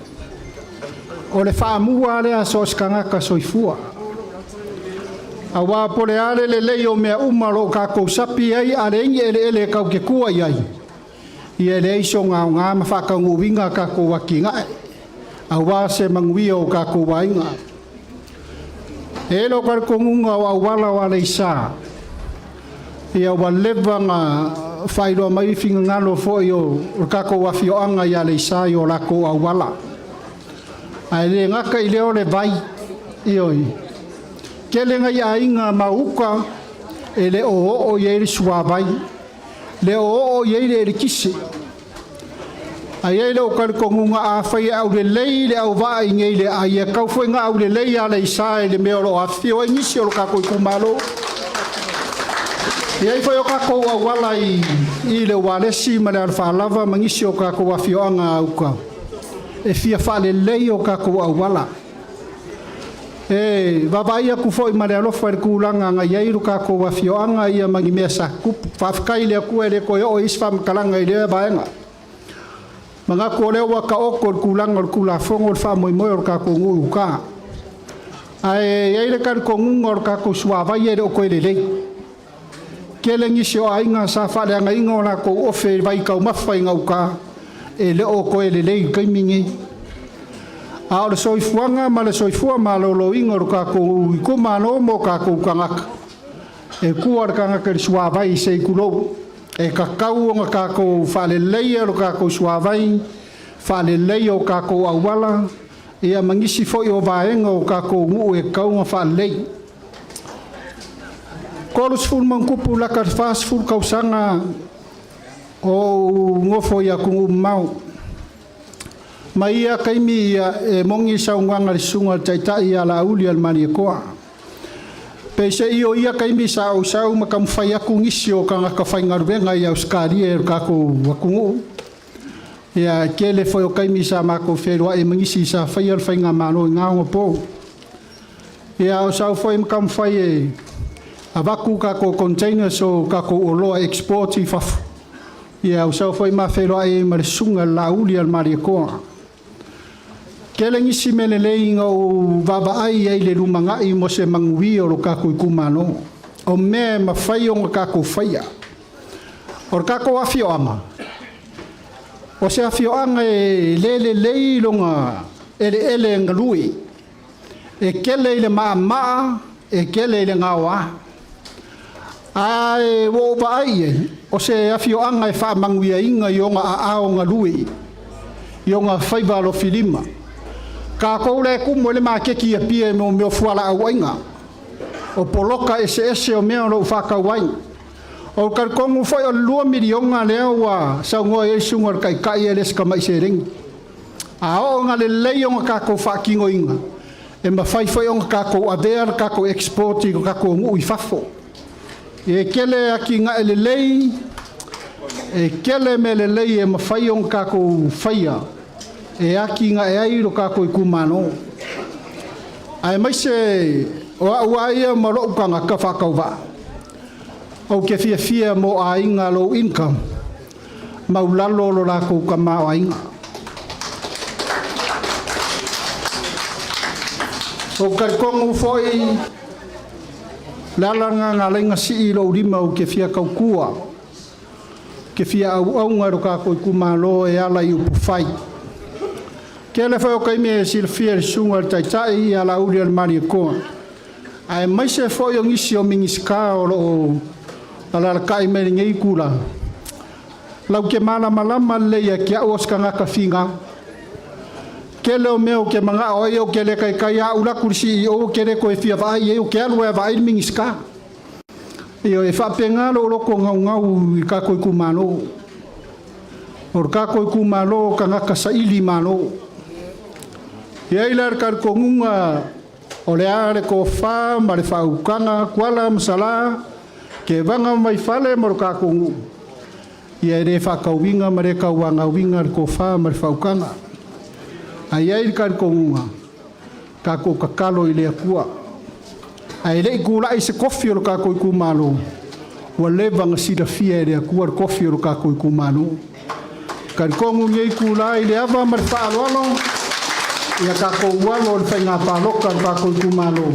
o le fa mua le aso skanga ka soifua a wa pole ale le leo me umaro kako sapi ai ale ele ka ke kua ai ia le iso nga ma fa ka nguinga kako wakinga a wa se mangwio kako wainga elo kar kongunga wa wala wala isa ia wa levanga failo mai finga ngalo fo yo kako wa fioanga ya le isa yo la ko wala ai le ngaka ile ole vai ioi kele nga ya inga mauka ele o ye suwa vai le o ye le kisi ai le o kar kongunga a fai au le leile au vai ngele ai ka foi nga au le leia le sai le me o afio ni si o ka ko kumalo ia foi o ka ko wala i le wale si ma le fa lava mangisi o ka ko afio anga au ka e fia fa le leio ka ko wala e baba ia ku foi ma le lo fa ku langa nga ia ru ka ko afio anga ia mangi mesa ku fa kai le ku ele ko o isfam kalanga ile baenga manga ko le wa ka o ko kulanga kula fongo fa mo mo ka ko ngu ka ai ai le kan ko ngu ka ko swa va ye ko le le ke le ngi sio ai nga sa fa le nga ingo na ko o fe vai ka ma fa nga ka e le o ko le le ka mingi a o so ifuanga ma le so ifua ma lo ingo ka ko ma no mo ka ko ka e ku ar ka nga ke swa vai se kulo e kakau nga kako fale leia o kako suavai fale leia o kako awala ia mangisi foi o vaenga o kako ngu e kau nga fale lei kolos ful mankupu la karfas ful kausanga o ngofo ya kungu mau maia kaimi e mongi saunganga sunga taitai ala uli al manikoa pese io ia kai mi sa makam faya ku ngisio ka ka fainga venga ia uskari e ka ko wakungu ia kele foi o kai mi sa ma ko fero e mangisi sa faya fainga mano nga po ia o sa foi makam faye avaku ka ko container so ka ko olo export i fa ia o sa foi ma fero e marsunga la uli al mariko kele ngisi mele leinga o baba ai ai le lumanga i mo se mangui o ka ko kumano o me ma fai o ka ko faia o ka ko afio ama o se afio anga le leilonga ele ngalui e kele le ma e kele le ngawa ai wo ba ai o se afio anga e fa mangui inga yonga a ngalui yonga fai valo filima ka ko le ku mo le ma ke ki pie mo me fuala awainga o poloka ese o me o fa ka wai o kar ko mo foi o 2 milionga le wa sa ngo e sungar kai kai ele ska mai sering a o nga le leio ka ko fa ki ngoinga e ma fai foi on ka ko ader ka ko export ka ko mu i fafo e kele aki nga ele lei e kele me le lei e ma fai on ka ko faia e aki nga e ai ro ka ko kumano ai mai se o ia mo ro ka nga ka fa ka va o ke fia mo ai nga lo income maulalo lo la ko ka ma ai o ka ko foi la nga lenga si lo rima o ke fia ka kua ke fia au nga ro ka ko kumano e ala i fai kele foi o kai me silfia sunga taitai ala uri al mari ko ai mai se foi o ngisi o mingiska o ala kai me ngai kula lau ke mala malama le ya ke o skanga ka finga kele o meu ke manga o yo kele kai kai a ula kursi o kele ko fia vai o ke alwa vai mingiska io e fa penga lo ko ngau ka ko kumano or ka ko kumano ka nga sa ili mano ia ilar kar kongunga o le are ko fa mare fa ukanga kuala msala ke vanga mai fale mor ka kongu ia re fa ka winga mare ka wanga winga ko fa mare fa ukanga ai kar kongunga kako kakalo i lea kua. Ai le kula i se kofi o kako i kumalo. Wa levanga sida fia i lea kua kofi o kako i kumalo. Kan kongu ngei kula i lea ava mar whaaloalo. Ia kako walo o whainga paloka kako i kumalo.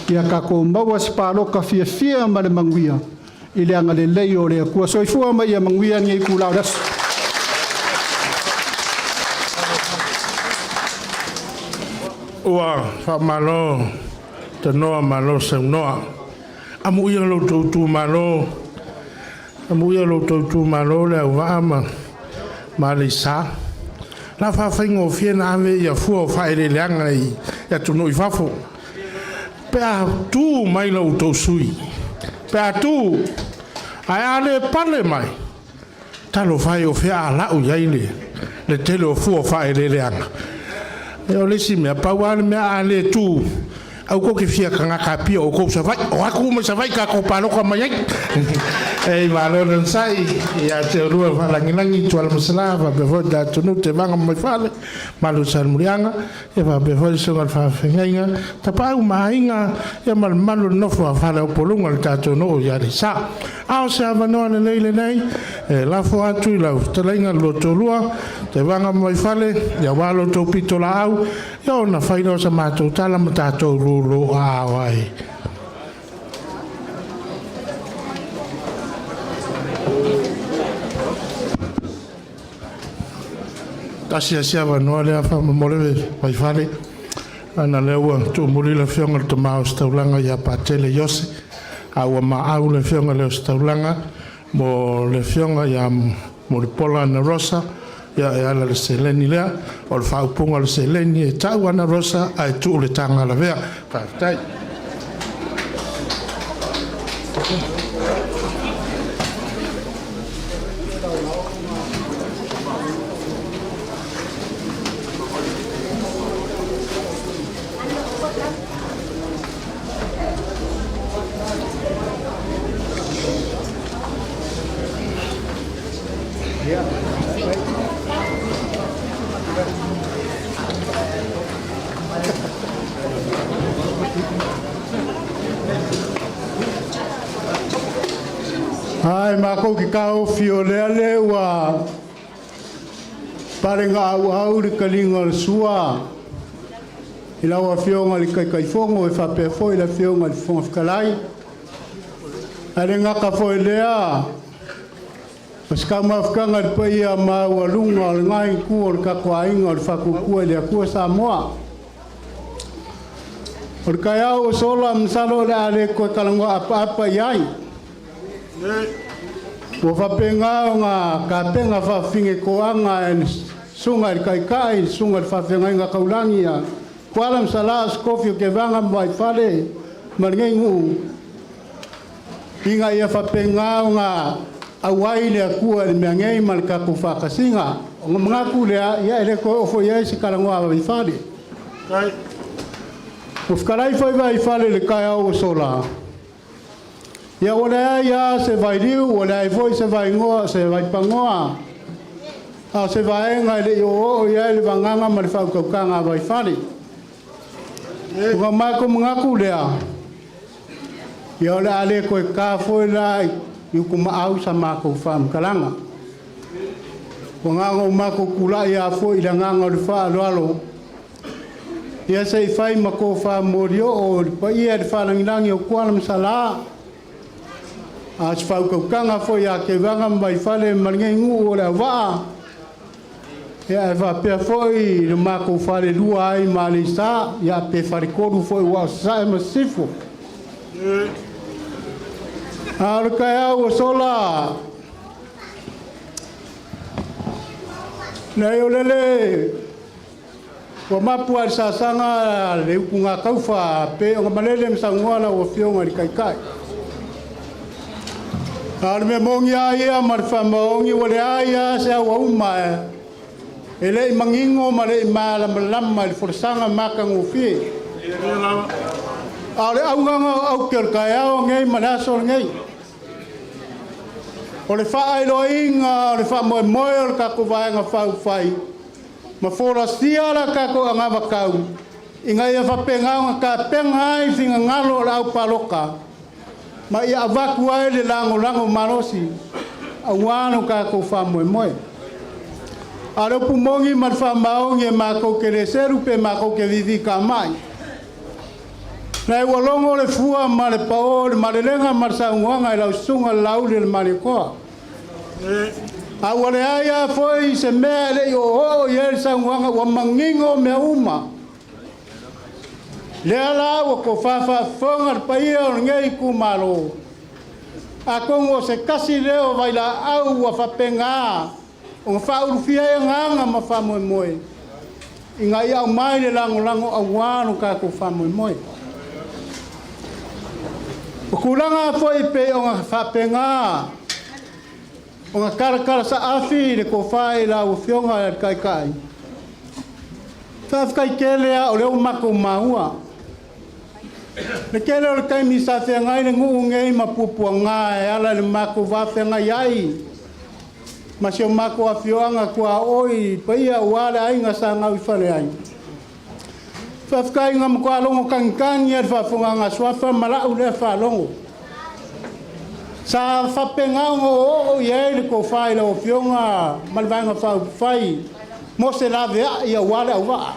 Ia kako maua si paloka fia fia ma le manguia. I lea ngale lei o lea kua. So i fua ma ia manguia ngei kula o dasu. Ua whamalo te noa malo se noa. Amu ia lo tautu malo. Amu ia lo tautu malo le au waama. Ma le sa. La whawhaingo whiena ave ia fua o whaere leanga i ia tunu i whafo. Pea tū mai lau tau sui. Pea tū. Ai ale pale mai. Talo whai o whea lau iaile. Le tele o fua o whaere leanga. E o lesi mea pauane mea ale tu au ko ke fia kanga kapia o ko sa vai o aku me sa vai ka ko palo ko mai e malo non sai ya te rua la ngilangi tu al musala va be voda tu no te vanga mai fale malo sal murianga e va be voda so al fa fenga ta pau mainga e mal malo no fa fale o polunga al tato no ya ri sa ao sa va no le le nei e la fo atu la telenga lo tolua te vanga mai fale ya walo to pitola au yo na faino sa mato tala matato lo awai tasia siava no le fa mole vai fale ana lewa tu muli la fionga to mau staulanga ya patele yose awa ma au le fionga le staulanga mo le fionga ya mo le pola na rosa ya ala le seleni lea o le whaupunga le seleni e tau ana rosa ai tu le tanga la vea whaftai Ai mako ki kao fio lele wa parenga au le kalinga sua ila wa fio ngali kai fongo e fa pe fo ila fio ngali fongo fikalai ale nga ka fo lea paska ma fkanga pe ia ma wa lunga ngai ku or ka kwa inga fa ku ku le ku sa moa or kaya o sola msalo ale ko kalango apa yai o whapenga o ngā ka penga whawhinge koanga e sunga i kai sunga i whawhenga i ngā kaulangi a kualam salas kofi o ke vanga mai whale maringai ngu inga ia whapenga o ngā awai lea kua ni mea ngei malika ku whakasinga o ngā mga ku lea ia ele ko ofo ia isi karangoa wa i whale o whakarai whaiva i whale le kai au o sola ia ora ia se vai riu ora ai foi se vai ngoa se vai pangoa a se vai ngai le o ia le vanganga ma le fa ka kanga vai fali ko ma ko mga ku lea ia ora ale ko ka foi lai yu ku ma au sa ma ko fam kalanga ko nga ngo ma ko kula ia foi la nga ngo le fa alo ia se fai ma ko fa morio o pa ia le fa langi o kuala msala as fau kanga foi a ke vanga mai fale maringai ngu ora va e va pe foi le mako fale lua ai malisa ya pe fare kodu foi wa sa masifo al kaya o sola na yo lele ko mapu al sasanga le kunga kaufa pe o malele msangwala o fionga kai Arme mongi aia marfa mongi wale aia se awa uma ele mangingo male mala malam mal forsanga makang ufi ale au nganga au ker kaya o ngei manaso ngei ole fa ai loinga ole fa mo moer ka ko vai nga fa fai ma forastia la ka ko anga bakau Inga ia whapenga ka penga ai finga ngalo lau paloka. Ma ia avaku ai le lango marosi. Awano ka ko whamoe moe. Aro pumongi man whamaongi e mako ke le seru pe mako ke vivi ka mai. Nei walongo le fua ma le pao le marelenga ma saunga e lau sunga lau le marikoa. A wale aia foi se mea le o ye saunga wa mangingo me uma. Le ala o ko fafa fonga pa ia ngei ku malo. A kongo se kasi leo vai la au wa fa penga. O fa urufia nganga ma fa moe moe. Inga ia mai le lango awano ka ko fa moe moe. O kulanga foi pe o fa penga. O karakara sa afi le ko fai la o fionga kai. Fa kai kelea o le mako maua. Le kele o kai mi sa fe ngai le ngu ngei mapupu nga e ala le mako va fe ngai ai. Ma se o mako a fionga kua oi pa ia wala ai nga sa ngau fale ai. Fa kai ngam ko alongo kankan ia fa funga nga swafa mala u le fa longo. Sa fa pengango o ye le ko fai lo fionga malvanga fa fai. Mo se la ve ia wala wa.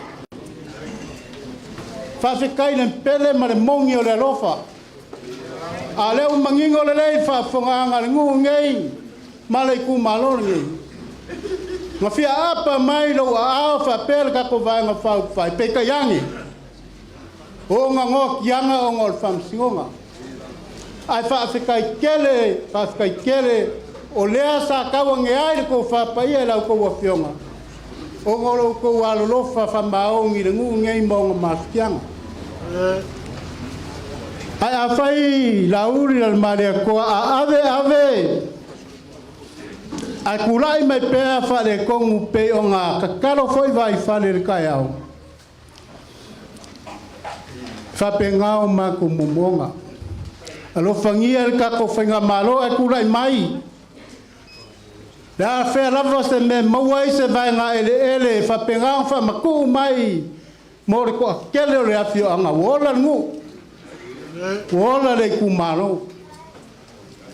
Fa se kai le pele ma le mongi o le lofa. A le o mangingo le lei fa funga nga ngu ngei. Malai ku malor ngi. Ma fia apa mai lo a fa pele ka ko vai nga fa fai pe ka yangi. O nga ngok yanga o ngol fam singonga. Ai fa se kai kele o lea sa ka wange ai ko fa pa ia la ko wa fionga. O ngolo ko wa lo fa fa mao ngi ngu ngei mo ma fianga. Ai a fai la uri al mare ko a ave. Ai kulai mai pe fa le kongu pe o nga ka kalo foi vai fa le kai au. Fa penga o ma ko momonga. Alo fangia ka ko fenga malo ai kulai mai. La fe lava se me mawai se vai nga ele fa penga fa maku mai. More ko kele le afio anga wola ngu. Wola le kumalo.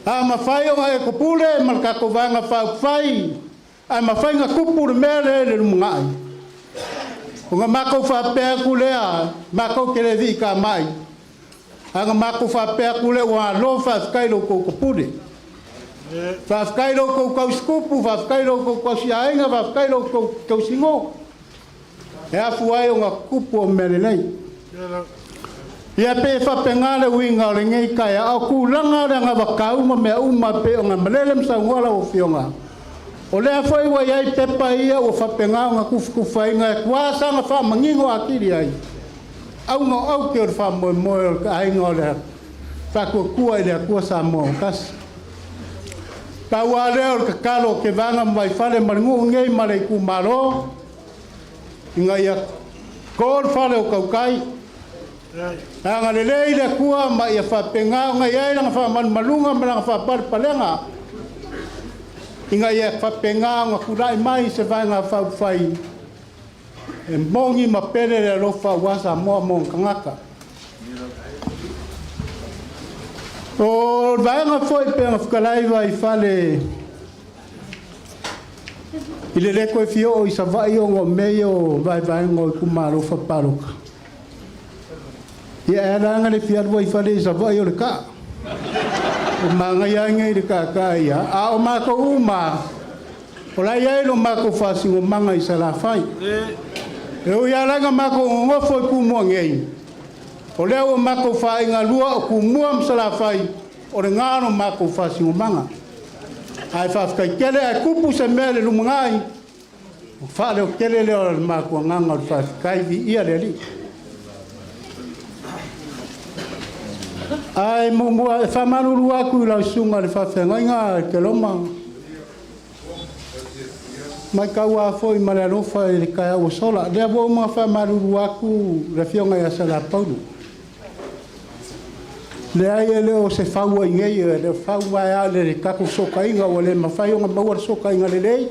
A ma fai o e ko pule mal ka ko vanga fa fai. A ma fai nga kupur mele le ngai. O nga mako fa pe kulea, mako kele vi ka mai. A nga mako fa pe kule wa lo fa kai lo ko pule. Fa kai lo ko skupu, fa kai lo ko siainga, fa kai lo ko singo. E a fuai o nga kupu o mele nei. Ia pe fa pengale winga le ngai kai a ku langa le nga bakau ma me uma pe o nga melelem sa ngola o fionga. O le foi wa ia pe pa ia o fa penga nga ku fai nga kwa sa nga fa mangingo akiri ai. Au nga au ke fa mo ai ngole. Fa ku ile ku sa mo kas. Pa wa le o kalo ke vanga mai fale mangu ngai male ku malo. Inga ia kol fale o kaukai. Nga lelei le kua ma ia fa penga nga ia nga fa malunga ma fa palenga. Inga ia fa penga nga kulai mai se vai nga fa fai. E mongi ma pele le lo fa wasa mo kangaka. O vai nga foi pe nga fkalai vai fale. Ile le ko fio i sa vai o meio vai ngo kumaro fa paruka. Ia era nga le fiar voi fale sa vai o ka. O manga ia ngai de ka ia. A o mako uma. O la ia lo mako fasi o manga i sa la fai. E o ia la nga mako ngo foi ku mo ngai. O le o mako fai nga lua o ku mo sa la fai. O le ngano mako fasi o manga. Ai fa kai kele a kupu se mele lu ngai. O fa le o kele le o mako nganga fa kai vi ia le li. Ai mo fa maruru aku la sunga le fa fenga nga ke loma. Mai ka wa foi mala no fa le ka o sola. Le bo ma fa maruru aku le fionga ya sala paulo. Le ai le o se fa wa ngai le fa wa ya le ka ko soka inga o le ma fa yo ma wa soka inga le lei.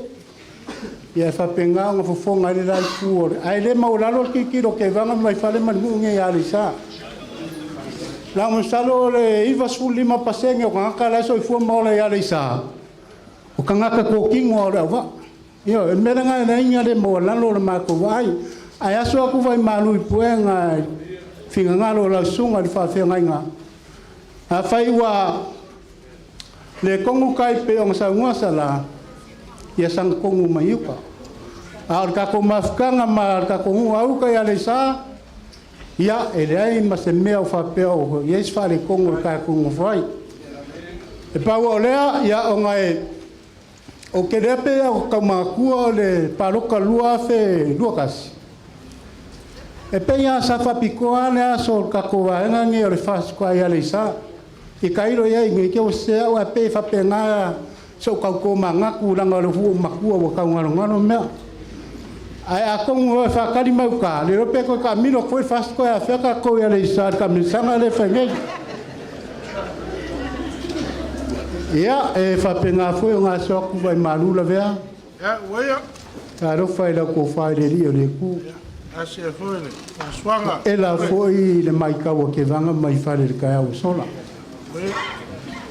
ia whapenga ngā whafonga ni rai kuore. Ai le mauralo ki kiro ke vanga mai whale manu nge ia sa. La msalo le iwa suli ma pasenge o kangaka la so ifua maola ia sa. O kangaka ko kingo ora wa. Yo, mera nga na inga le mauralo le mako vai. Ai aso aku vai malu ipuenga finga ngalo la sunga di whawhenga inga. A whai wa le kongu kai pe o ngasa nguasala. Ia sang kongu mayuka. Ar ka ko mafkanga ma ka ko au ka ia le sa. Ia ele ai ma se mea fa peo. Ia is fa le kongu ka kongu fai. E pa o lea ia o ngai o kerepe o ka makua le paroka lua fe lukas. E pe ia sa fa pikoa le so ka ko vaenga ni o le fa ko ia le sa. I kairo ia ngi ke o se o pe fa penga so ka ko manga ku langa le fu makua o ka ngaro mea. Ai a kongo fa kali mau ka le rope ko ka mino foi fast ko a fa ka ko ya le sa ka mi sanga le fa ngai. Ia e fa penga foi nga so ku vai malu la vea. Ya, wea. Ka ro fa ila ko fa le rio le ku. Asi e foi le. Swanga. Ela foi le mai ka o ke vanga mai fa le ka o sola.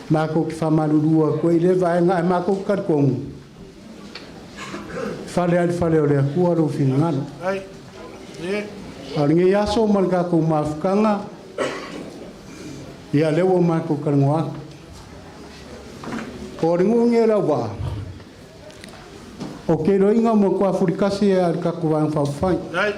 Ma ko ki fa malu lua ko ile vai nga ma ko ka kongo. Fale o le kua ro finangano. Ai. E. Aringe yaso malka ko mafkanga. Ia lewo ma ko kangoa. Ko ringu ngera wa. O ke roinga mo ko Afrikasi e al ka ko van fa fai. Ai.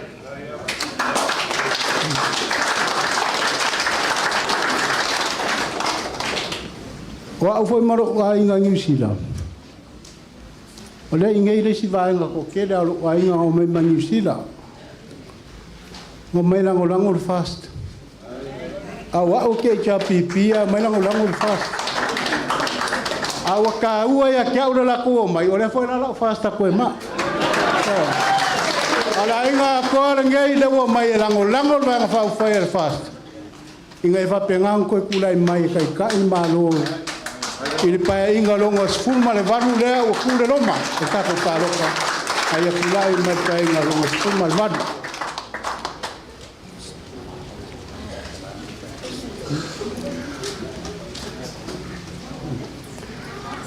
Wa foi maro wa inga New Zealand. Ole inga ile si vai nga ko ke da wa inga o me New Zealand. Mo me lango fast. Awa o ke cha pipia me lango fast. Awa ka ua ya ke ora la ko mai ole foi la fast ko ma. Ala inga ko ngai le wo mai lango va fa fire fast. Inga fa pengang ko kulai mai kai ka imalo. Ele pai inga longa sfuma le varu le o kule loma e ka ko paloka ai kulai mai kai inga longa sfuma le varu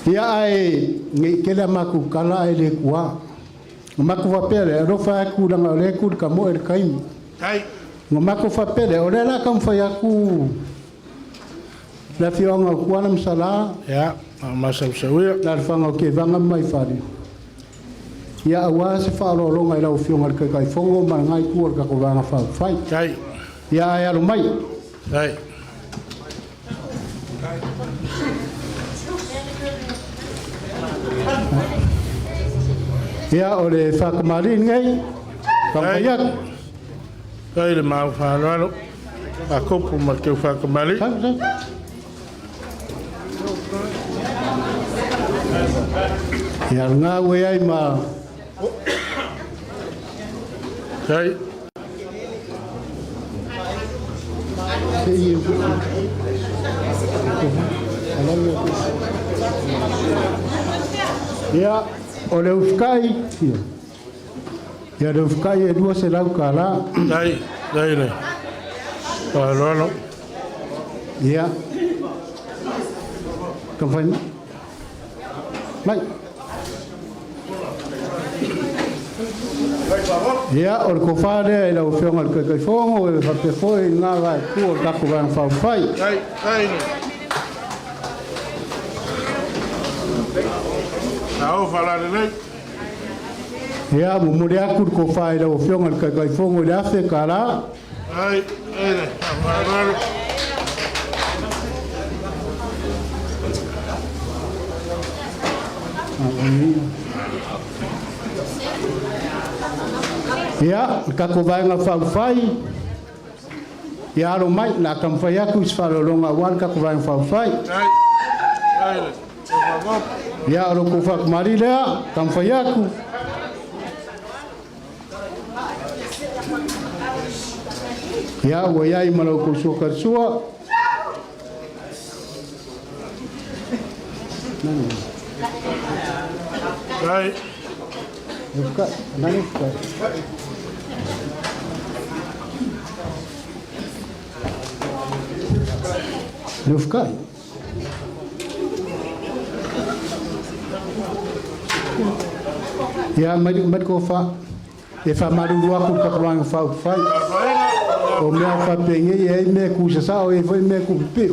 ia ai ngi kele maku kala ele kuwa maku va pele ro fa ku langa le ku ka mo el kai Ai. maku fa pele ora la kam fa ya ku la fionga kuana msala Ya, masa usawia. la fanga ke vanga mai fari ya awa se fa lo longa ila fionga ke kai fongo ma ngai ku ka ko vanga fa fai Ai. ya ya lo mai Ai. ya ole fa kamari ngai ka ya Ai le mau fa lo. A kopu ma ke fa kamali. ya nga we ai ma Ai. ya ole uskai ya le uskai e dua se lau kala Ai. Ai le. Fa lo. ya kam fai mai ya or ko fare la ofionga al kai fongo e fa pe foi nga va ku ka ko van fa fai Ai. Ai le. Au fala le. ya mo mo dia ku ko fai la ofionga al kai fongo le afe kala Ai. Ai le. Fa lo. ya ka ko vai nga fa fai ya ro mai na kam fa ya ku fa lo longa wan ka ko vai fa fai Ai. Ai le. Fa lo. ya ro ko fa mari le kam fa ya ku ya wo ya i malo ko so ka so Ai. Nufkai, nani nufkai. Nufkai. Ya mai ko fa e fa maru aku ka kwang fa fa o me fa pengi e me ku sa o e foi me ku pe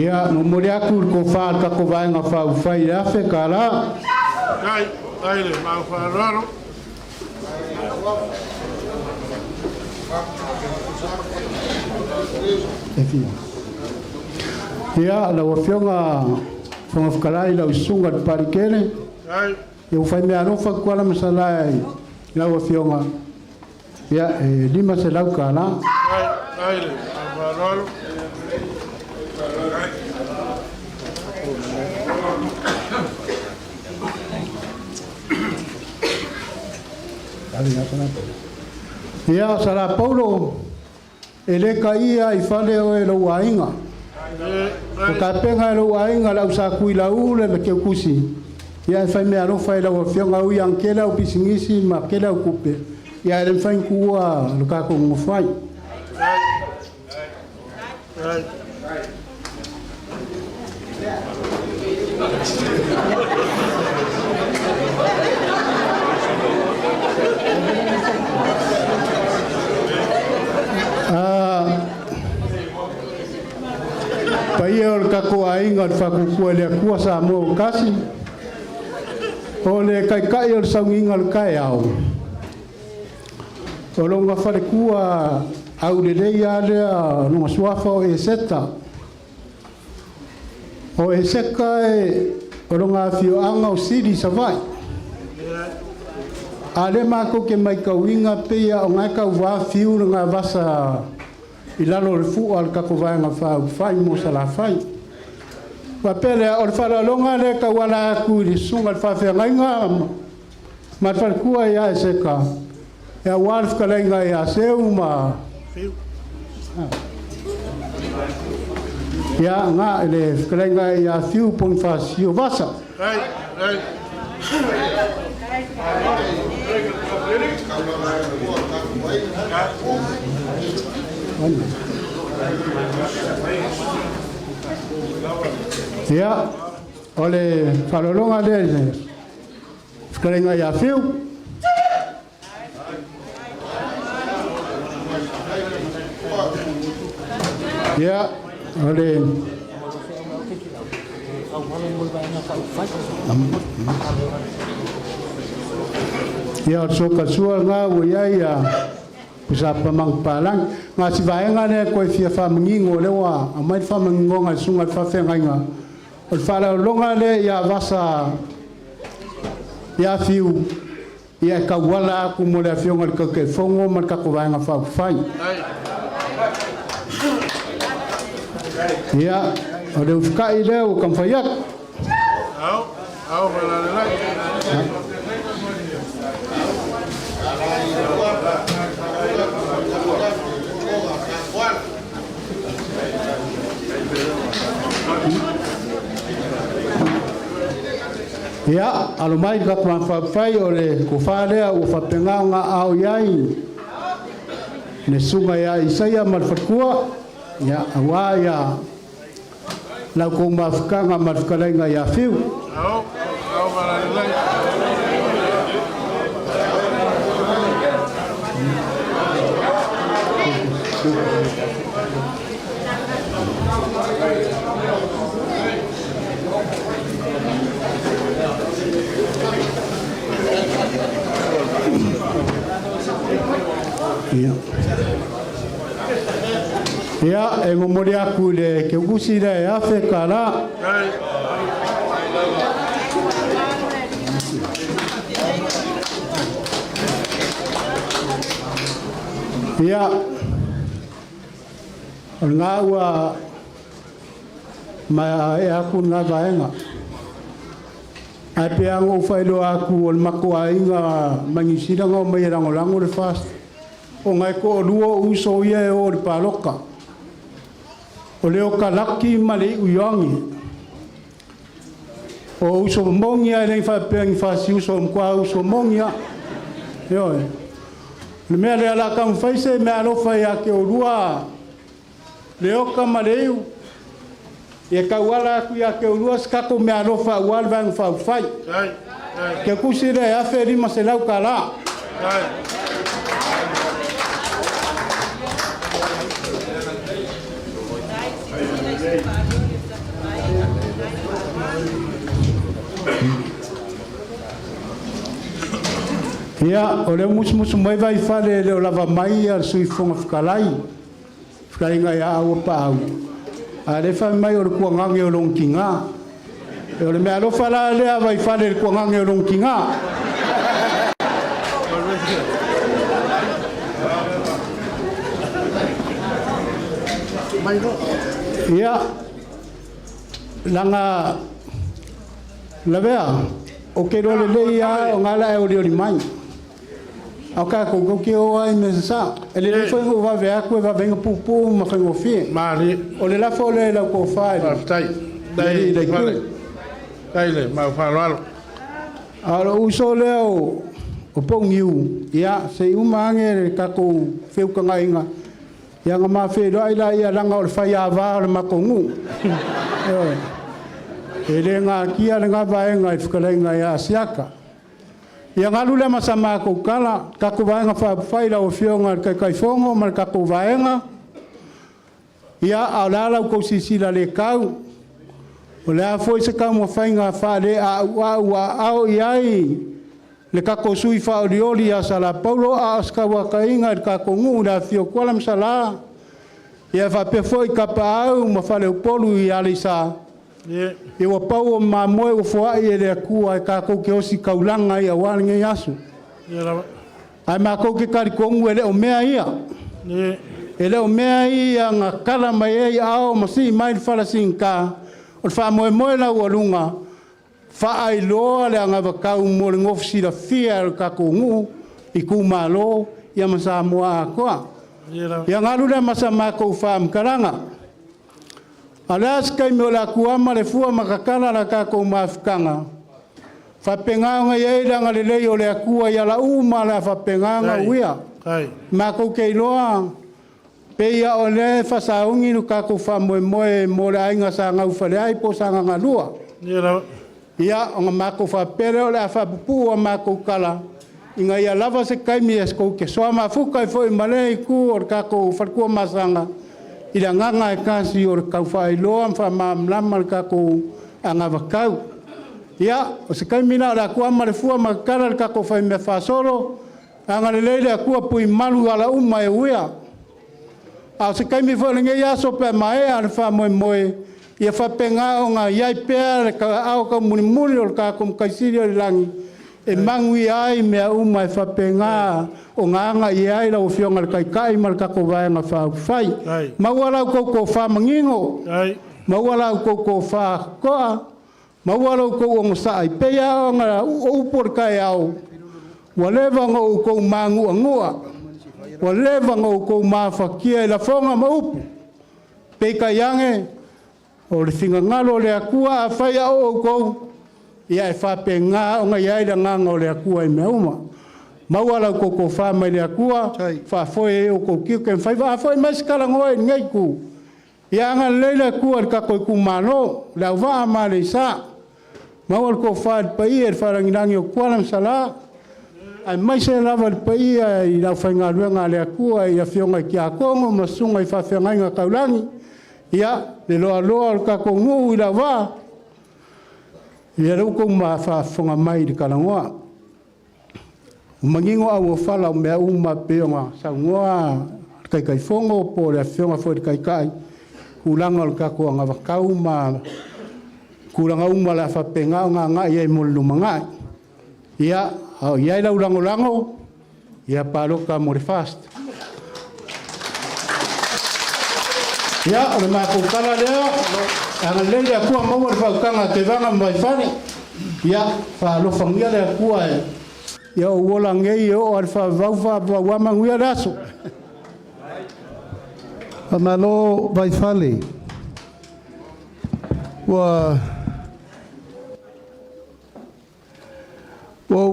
ya no mo aku ko fa ka ko vai nga fa fa ya fe kala ai le ma fa raro ya la wafionga fonga fkalai la usunga parikene eu fai me anofa kwala masalai la wafionga ya lima se lau kala ai le ma raro ya sara Paulo ele kaia I fale o e lo wainga o ka penga lo wainga la usa kuila ule me ke kusi ya fai me aro fai la wafionga u yang kela u pisingisi ma kela u kupe ya le fai kuwa lo ka ko mo fai Paia o kako ainga o whakukua lea kua sa mo kasi. O le kai o saunginga o kai au. O longa whare kua au le leia lea nunga suafa o e seta. O e seka e o longa fio anga o siri sa vai. A le mako ke mai kauinga peia o ngai kau wā fiu nga vasa I lalo le fu al ka ko vai nga fa mo sala fai wa pele o le fala longa le ka wala ku ri sunga fa fe nga ma fa ku ya se ka ya warf ka lenga ya se uma ya nga le ka lenga ya fiu pon fa sio vasa ya ole falolonga de skrenga ya fiu ya ole ya soka sua nga wo ya Pusa pamang palang nga si vaenga ne ko fia fa mingo le wa mai fa mingo nga sunga fa fenga nga o fa la longa le ya vasa ya fiu ya ka wala ku mo le fionga ka ke fongo man ka ko vaenga fa fai ya o de ufka ile o kam fayak au wala la ya alumai ka kwa fai ole ko fale o fa penga nga au yai ne sunga ya isaya malfakua ya awa ya la ko mafka nga mafka nga ya fiu au bala ya e momori aku le ke gusi le ya fe kala ya ngawa ma e aku na vaenga ape ango failo aku ol makua inga mangisira ngo mai rango lango le fast o ngai ko luo uso ia o le paloka O leo kalaki ma le uiongi. O uso mongi ai nei whapengi whasi uso mkwa uso mongi a. Ioe. Le mea le ala kam whaise mea alofa ia ke o rua. Leo ka ma leu. Ia kauala aku ia ke o rua skako mea alofa ual vang whau whai. Ke kusire e afe rima se lau ka la. Ia, o leo musu mai vai whare leo lava mai a sui whonga whakalai. Whakainga ia aua pāu. A le whai mai o le kuangange o longkinga. E o le mea lo whala lea vai whare le kuangange o longkinga. Ia, langa lavea, o ke role leia o ngala e o riori mai. Au ka ko ke o ai me sa. Ele le foi o va ver ko va venga pupu ma foi o fi. Mari. O le la fo le la ko fa. Tai. Dai le ma fa lo. Alo uso le o pongiu. Ia se umange ka ko feu ka ngainga. Ia nga ma fe do ai la ia langa o fa ia va ma ko ngu. Ele nga kia nga va nga ifkalenga ia siaka. Ia ngalu le masama ko kala ka ko vaenga fa faila o fionga kai fongo mar ka ko vaenga ia ala ko sisila le kau o le foi se ka mo fainga fa le au iai le ka ko sui fa orioli a sala paulo a ska wa kainga ka ko ngu da fio kola msala ia fa pe foi ka pa au ma fa le polu ia le sa e wa pau ma moe o foa e le kua ka ko ke osi kaulanga ia wa nge yasu ai ma ko ke kari ko ngwe o mea ia ele o mea ia nga kala mai ai ao ma si mai fala sinka o fa moe moe la o lunga fa ai lo le nga va ka mo le ngofsi la fia ka ko ngu i ku malo ia ma sa mo a ko ia ngalu le ma sa ma ko fa mkaranga alas kai me la kuama le fua makakala la ka ko mafkanga fa penganga ye la le le o le akua ya la uma la fa penganga uia ma ko ke loa pe ya o le fa saungi no ka ko fa mo mo la inga sa nga ufa le ai po sa nga lua ya o ma ko fa pere o la fa pu o ma ko kala inga ya lava se kai mi esko ke so ma fuka foi male ku o ka ko fa ko masanga ila nganga e kasi o kau fai loa fa mamlama ka ko anga vakau ia o se kai mina la ku ama le fua makara ka ko fai me fa solo anga le le ku pui malu ala uma e uia a se kai mi fo nge ya so pe mai al fa mo ia fa penga o nga ia pe ka au ka muni o ka ko kai sirio langi e mangui ai me uma fa penga o nganga ia ila o fionga kai mal ka ko vai nga fa fai mawala ko fa mangingo mawala ko fa ko mawala ko o sa ai pe ya nga o por kai au waleva nga ko mangu angua waleva nga ko ma fa kia ila fonga mau pe ka yange o le finga ngalo le akua fa ya o ko ia e fa penga o nga ia ila nga o le akua i me uma mawala ko fa mai le akua fa foi o ko ki ke fa foi mais kala ngoi ngai ku ia nga leila ku ka ko ku mano la va ma le sa mawal ko fa pa ir fa rangilangi o kwala sala ai mai se lava pa i la fa nga luenga le akua ia fionga ki a kongo masunga i fa fenga nga kaulangi ia le lo ka ko ngu ila va ia ro ko ma fa fonga mai di kalangoa mangingo au fala me uma peonga sa ngoa kai fongo po le fonga fo kai kulanga ka ko nga vakau ma kulanga uma la fa penga nga ia mo lumanga ia au ia la ulango ia palo ka mo fast ia o ma ko kala leo ana lele ku mo mo fa kanga te vanga mai fani ia fa lo famia le ku ia o wola ngei o alfa vauva wa manguia daso Amalo vai fale Wa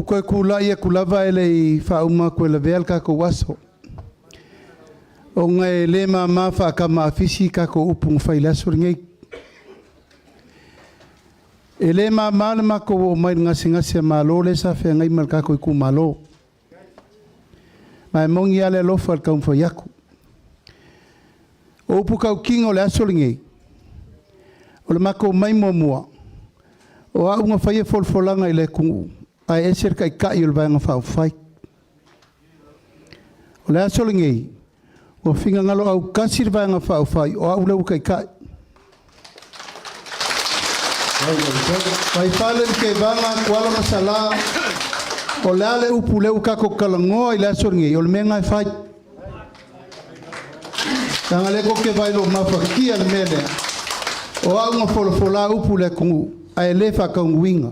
koe kula ia kulava ele whauma koe la veal kako waso. O ngai le ma whakama afisi kako upung whailasur ngei. E le ma le mako o mai ngasi malo le sa whea ngai mal kako iku malo. Mai mongi ale lofa al kaum whaiaku. O upu kau kingo le asur ngei. O le mako mai mua. O a unga whaia folfolanga i le kungu. Ai eser kai kai ul vai ngafau fai. O le asol ngei. O finga ngalo au kasir vai ngafau fai o au leu kai kai. Vai palen ke vanga kuala masala. O le ale upu leu kako kalangoa i le asol ngei. O le menga fai. Tanga leko ke vai lo mafakia le mele. O au ngafolofola upu le kungu. Ai lefa kaunguinga.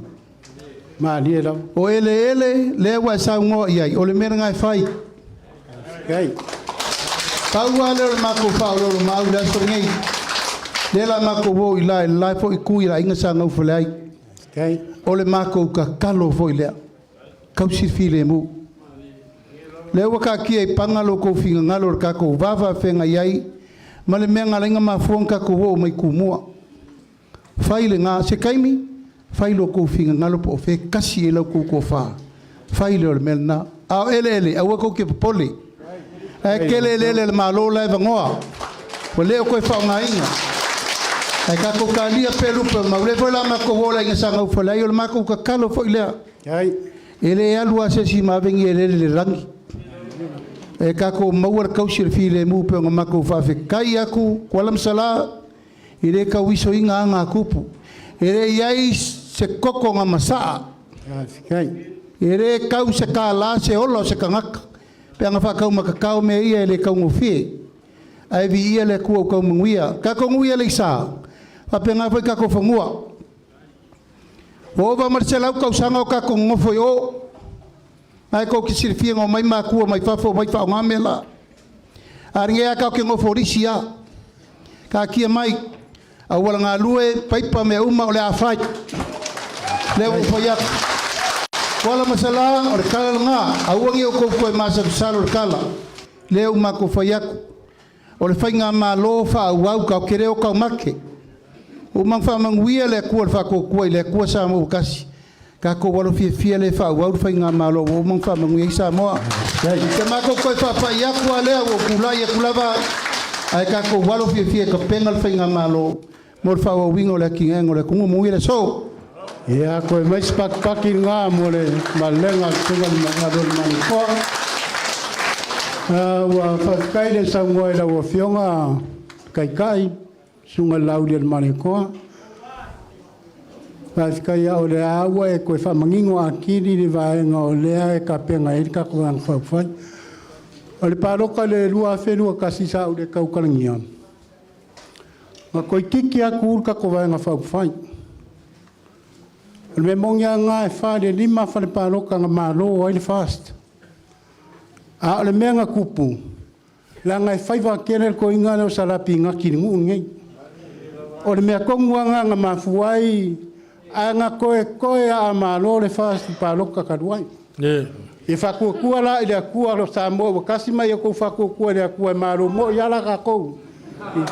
O ele le wa sa ngo ia o le mera ngai fai gai tau ale o mako fa o ma u la so ngai le la mako wo ila fo iku ila inga sa ngau fulai gai o le mako ka kalo fo ile kau si file mu le wa ka ki e pangalo ko finga ngalo ka ko vava fenga iai ma le menga lenga ma fonka ko wo mai kumua fai le nga se kaimi failo ko finga ngalo po fe kasi elo ko fa failo le melna a ele a ko ke pole e kele le malo la vangoa o le ko fa nga inga ai ka ko kalia pelu pe ma le fola ma ko vola inga sa ngau fola yo ma ko ka kalo fo ile ai ele alu ase si ma vengi ele le rangi e ka ko mawar kausir file mu pe ma ko fa fe kai aku kolam sala ile ka wiso inga nga kupu ele yai se koko nga masaa ere kau se ka la se olo se kangaka pe nga fa kau makakau me ia ele kau ngofi ai vi ia le ku kau munguia ka ko nguia le sa pa pe nga fa ka ko fangua o va marcela kau sanga ka ko ngofo yo ai ko kisir fi ngo mai ma ku mai fa fo mai fa ngamela aringa ka ko ngofo risia ka kia mai awal ngalue paipa me uma ole afai lewo foyak wala masala or kala nga awangi ko ko masa salo kala lewo mako foyak or fainga malo fa wa ka kereo ka make o man fa manguia le ko fa ko le ko sa mo kasi ka ko walo fi le fa wa fainga malo o man fa manguia sa mo ke mako ko fa foyak wa le o kula ye kulava ai ka ko walo fi ka pengal fainga malo mo fa wa wingo le kinga le ko mo le so ya ko mai pak nga mo le malenga tunga ngadol mani ko wa fa kai le sangoi la wo fionga kai sunga laudian mani ko pas kai ya ole awa e ko fa mangingo akiri ni va nga ole e ka penga e ka ko ang fa fa ole paro ka le lua fe lua kasi sa ule ka ukalangia ma ko tiki aku ka ko va nga fa fa le mongia nga fa de lima fa le paro ka nga malo o le fast a le menga kupu la nga fa va kene ko inga no sala pinga ki ngu ngai o le me ko nga nga mafuai a nga ko a malo le fast paro ka kadwai e fa ko la ile ku lo sa mo kasi mai ko fa ko le ku malo mo ya la ka ko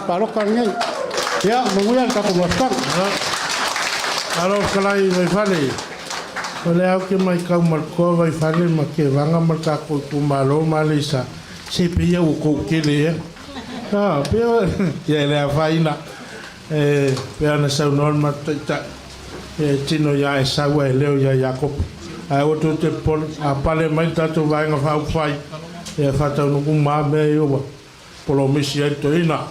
paro ka ngai ya mo ya ka ko mo sta alo kalai vai fale ole au ke mai ka mal ko vai fale ma ke vanga mal ka ko tu malo malisa se pia o ko ke le pe ya le faina pe ana sa norma ta tino ya sa wa leo ya Jacob ai o te pol a pale mai tatu vai nga fa fai e fa ta no ma me yo polo misi to ina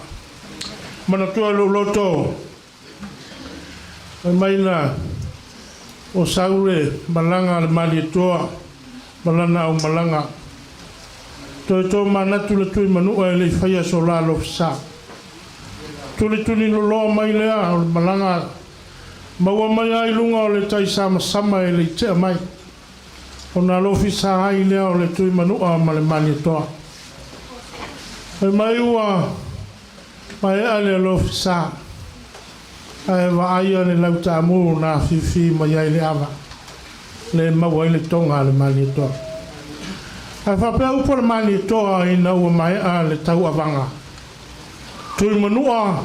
mana tu lo loto mai na o saure malanga mali toa malana o malanga to mana tu le tu manu le faya sola lo sa tu ni lo mai le malanga mawa mai ai lunga le tai sama le te mai ona lo fi sa ai le tu manu a mali toa mai wa mai ale lo sa Ai wa ai le lau tamu na fifi mai ai le ava. Le mau ai le tonga le mani toa. Ai whapea upo le mani toa i na ua mai a le tau avanga. Tui manua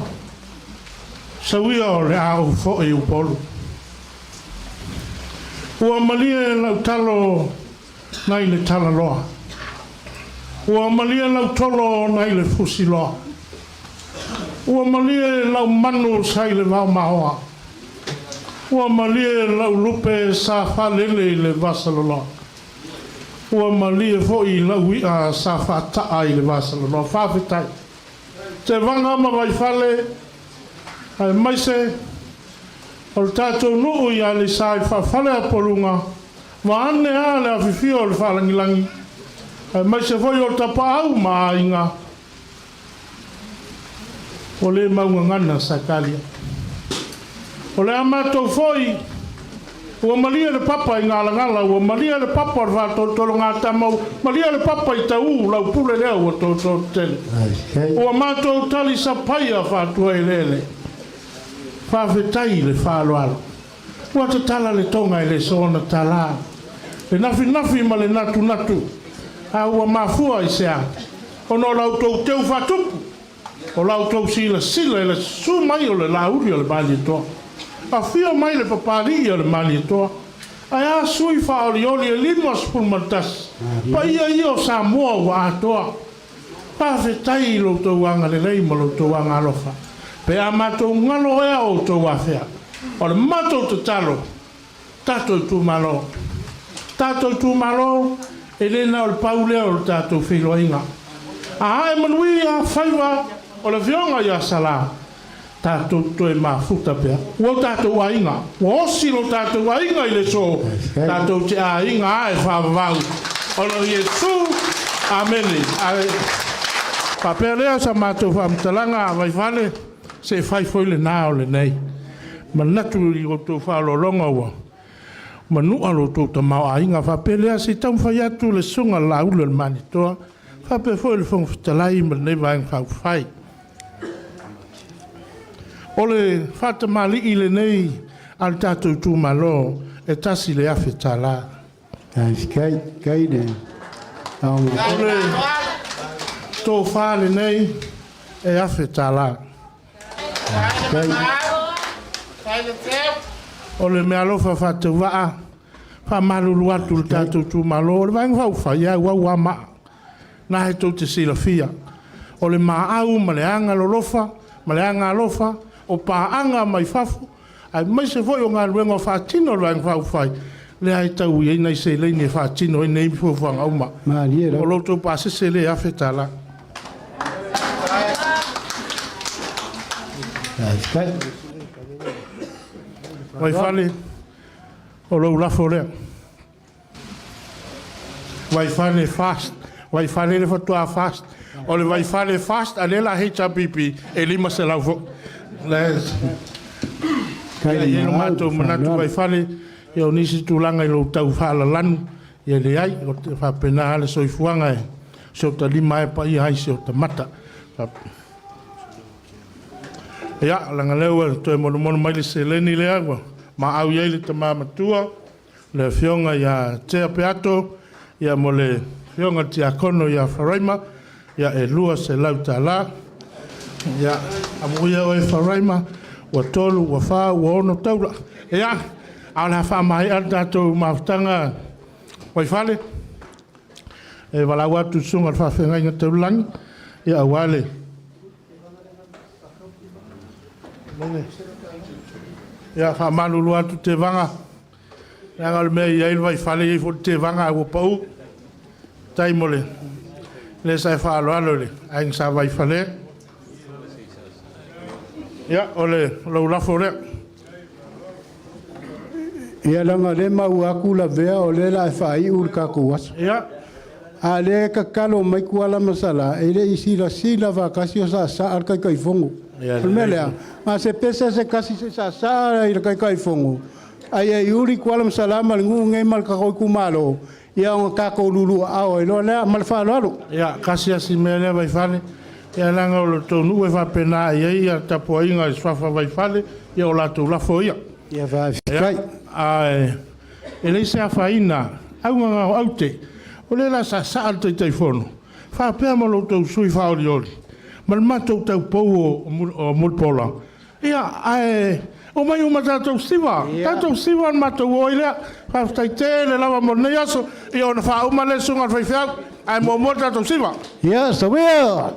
sauia o le au fo e upolu. Ua malia e lau talo nai le tala loa. Ua malia e lau tolo nai le fusi loa. Ua malia e lau manu sai le vau mahoa. Ua malia e lau lupe sa whalele i le vasaloloa. Ua malia fo i lau ia sa whataa i le vasaloloa. Whawhitai. Te vanga ma vai whale, ai maise, o le tātou nuu i a le sai whawhale a porunga, ma ane a le awhiwhia o le whalangilangi, ai maise foi o tapa au ma inga, o le maunga ngana sa kalia. O le amatou foi, ua malia le papa i ngala ngala, ua malia le papa o whato tolo ngā tamau, malia le papa i tau lau pule lea ua tō tele. Ua mātou tali sa paia whatua i lele. Whawhetai le whaloalo. Ua te tala le tonga i le sona tala. Le nafi ma le natu. A ua mafua i sea. O no lau tau teu whatupu. O lau tau sila i le su mai o le lauri o le bali toa. A fia mai le papari o le mali toa. Ai a sui whaorioli e lima spul matas. Pa ia o Samoa wa atoa. Whawhetai lo tau anga le lei ma lo tau anga alofa. Pe a matou ngalo ea o tau whawhea. O le matou te talo. Tatou tu malo. Tatou tu malo. E lena o le paulea o le tatou whiloa inga. A hae manui a whaiwa o le vionga ia sala. Tātou toe mafuta pia. Ua tātou a inga. Ua osilo tātou a inga i le so. Tātou te a inga ae whawawau. Ono Iesu. Amene. Papea lea sa mātou whamtalanga a vai whale. Se whai foile nā o le nei. Manatu i o tō whalolonga ua. Manua lo tō tamau a inga. Papea lea se tau whai atu le sunga la ule le manitoa. Papea foile whamtalai ma nei vaeng whai. Ole fata mali ile nei al tatou tu malo e tasi le afe tala. Kai ne. Ole to fale nei e afe tala. Ole me alofa fata waa fa malulu atu le tatou tu malo le vaeng fau faya wa ma na he to te sila fia. Ole ma au ma le anga lolofa ma le anga alofa o paanga mai fafu, ai mai se foi o ngā ruenga whātino ruang whauwhai, le ai tau i nei se leini whātino i nei fuwanga uma. O loto pāsese le awhi tāla. Wai whale, o lau lafo rea. Wai whale fast, wai whale le whatua fast, o le wai whale fast, a lela HPP, e lima se lau fo. Les kai no mato manatu vai fale e o nisi tulanga i lo tau fala lanu e le ai o te fa pena ale soifuanga e so ta lima e pa i ai so ta mata ya langa leo to mo mo mai le seleni le agua ma au ye le tama matua le fionga ya te apeato ya mo le fionga ti akono ya faraima ya e lua se lauta la ya amuia o e wharaima wa tolu wa wha wa ono taura ya ala wha mai al tatou mautanga wai whale e wala watu sunga wha whengai nga taulangi ya awale ya wha malulu atu te vanga ya ngal mea i ail wai whale i fo te vanga a wapau taimole le sai wha alo alo le aing sa wai whale ya ole lo lafo le ia langa le mau aku la vea o le la fai ul ka kuas ya a le ka kalo mai kuala masala e le sila va kasio sa ar kai fongo melea ma se pesa se kasi se sa ir kai fongo ai ai uri kuala masala mal ngu ngai mal ka ko kumalo ia o ka ko lulu a o lo le mal fa lo ya kasi asi mele vai fale ia langa o lo tonu e fa pena ia tapo inga swafa vai fale ia o lātou lafo ia. Ia vai fikai. Ai, e le se a whaina, au ngā au te, o le la sa al te teifono, wha pēr ma lo tau sui whaori ori, ma le mātou tau pou o mulpola. Ia, ai, o mai o ma tātou siwa, tātou siwa an mātou oilea, wha tai te le lava mo nei aso, ia o na wha uma le sunga whaiwhiau, ai mo tātou siwa. Ia, sa wea.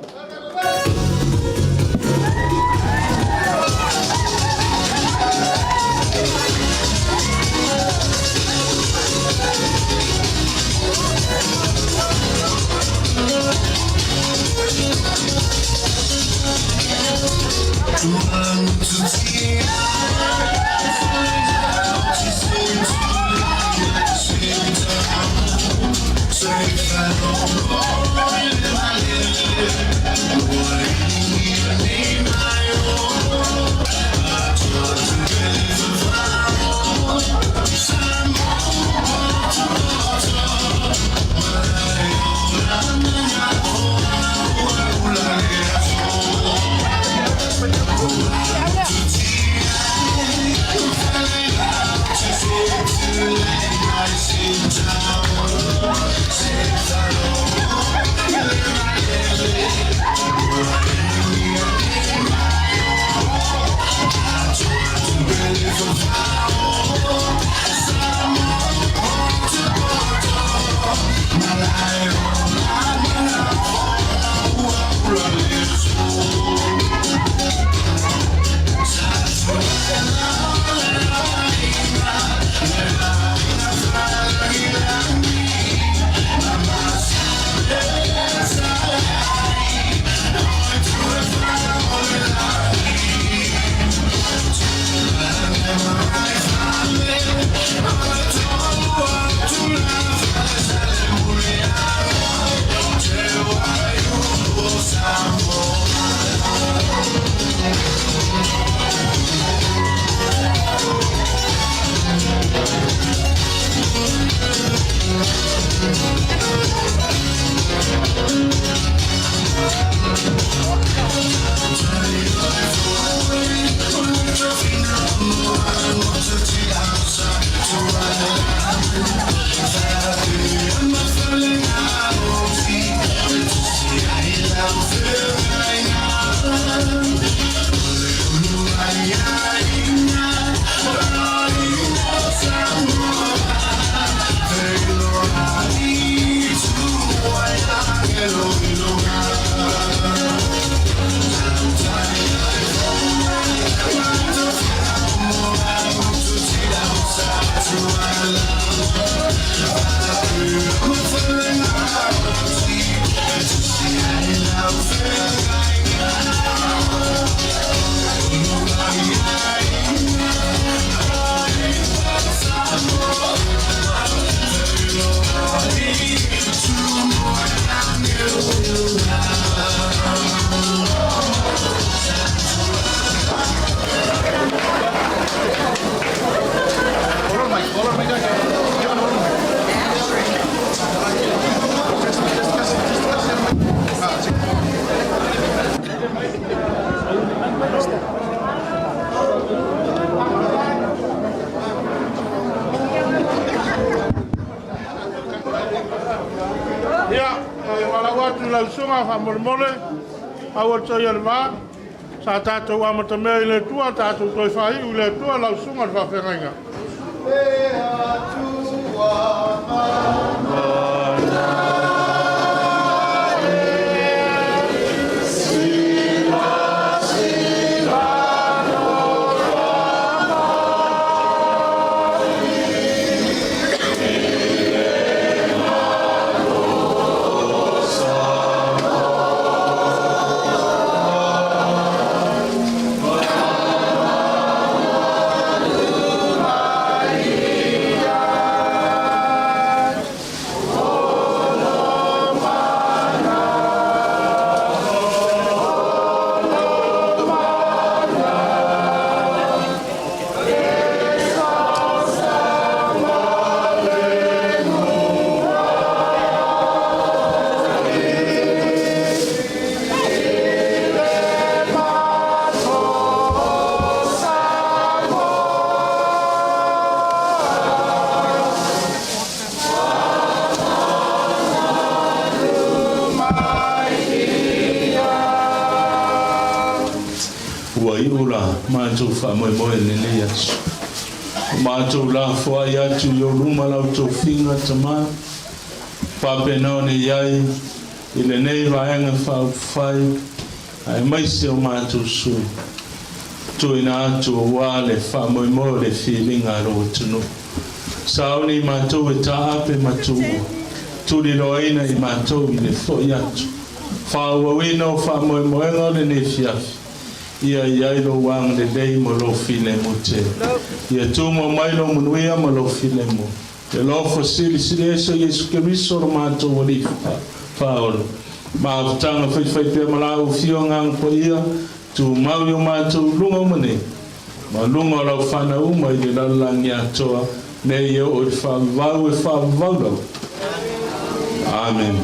Awa toi alma, sa tātou amata mea i le tua, tātou toi whai i le tua, lau sunga te whawhenga. ua i ula mātou whamoemoe nene atu. Mātou la whai atu i o luma lau tō whinga tamā. Whapena o ne iai i le nei vaenga whai ai maise o mātou sui. Tuina atu o wā le whamoemoe le whilinga ro tunu. Sauni mātou e tāpe matua. Turi roina i mātou i le whoi atu. Whauawina o whamoemoenga le ne fiafi. Ia iairo wang le dei mo lo file mo te. Ia tumo mailo munuia mo lo file mo. Te lofo sili eso Yesu Keriso ro mātou o li whaolo. Mātanga whai pia malau fio ngang po ia. Tu mau yo mātou lunga mane. Ma lunga lau whana uma i le lalangi atoa. Ne ia o i whawau e whawau. Amen.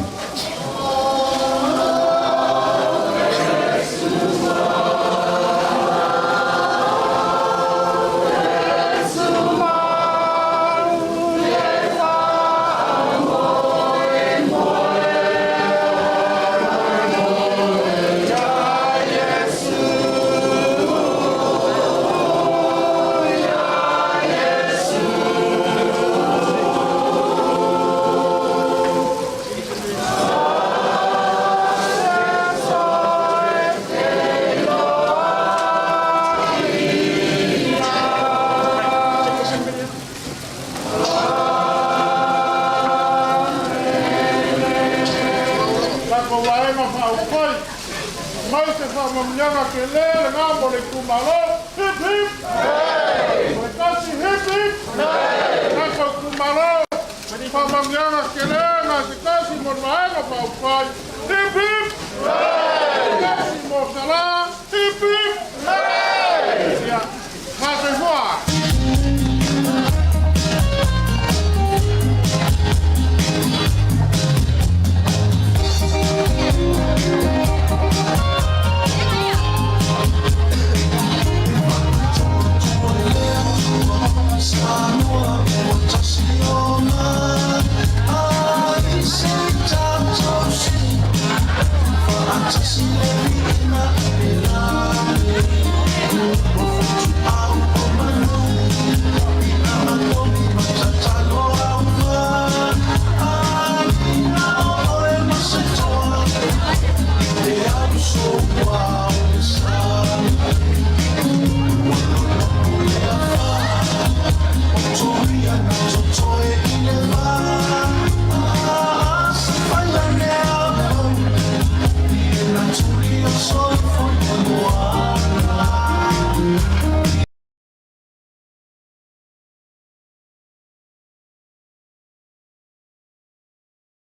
I'm just living in my life.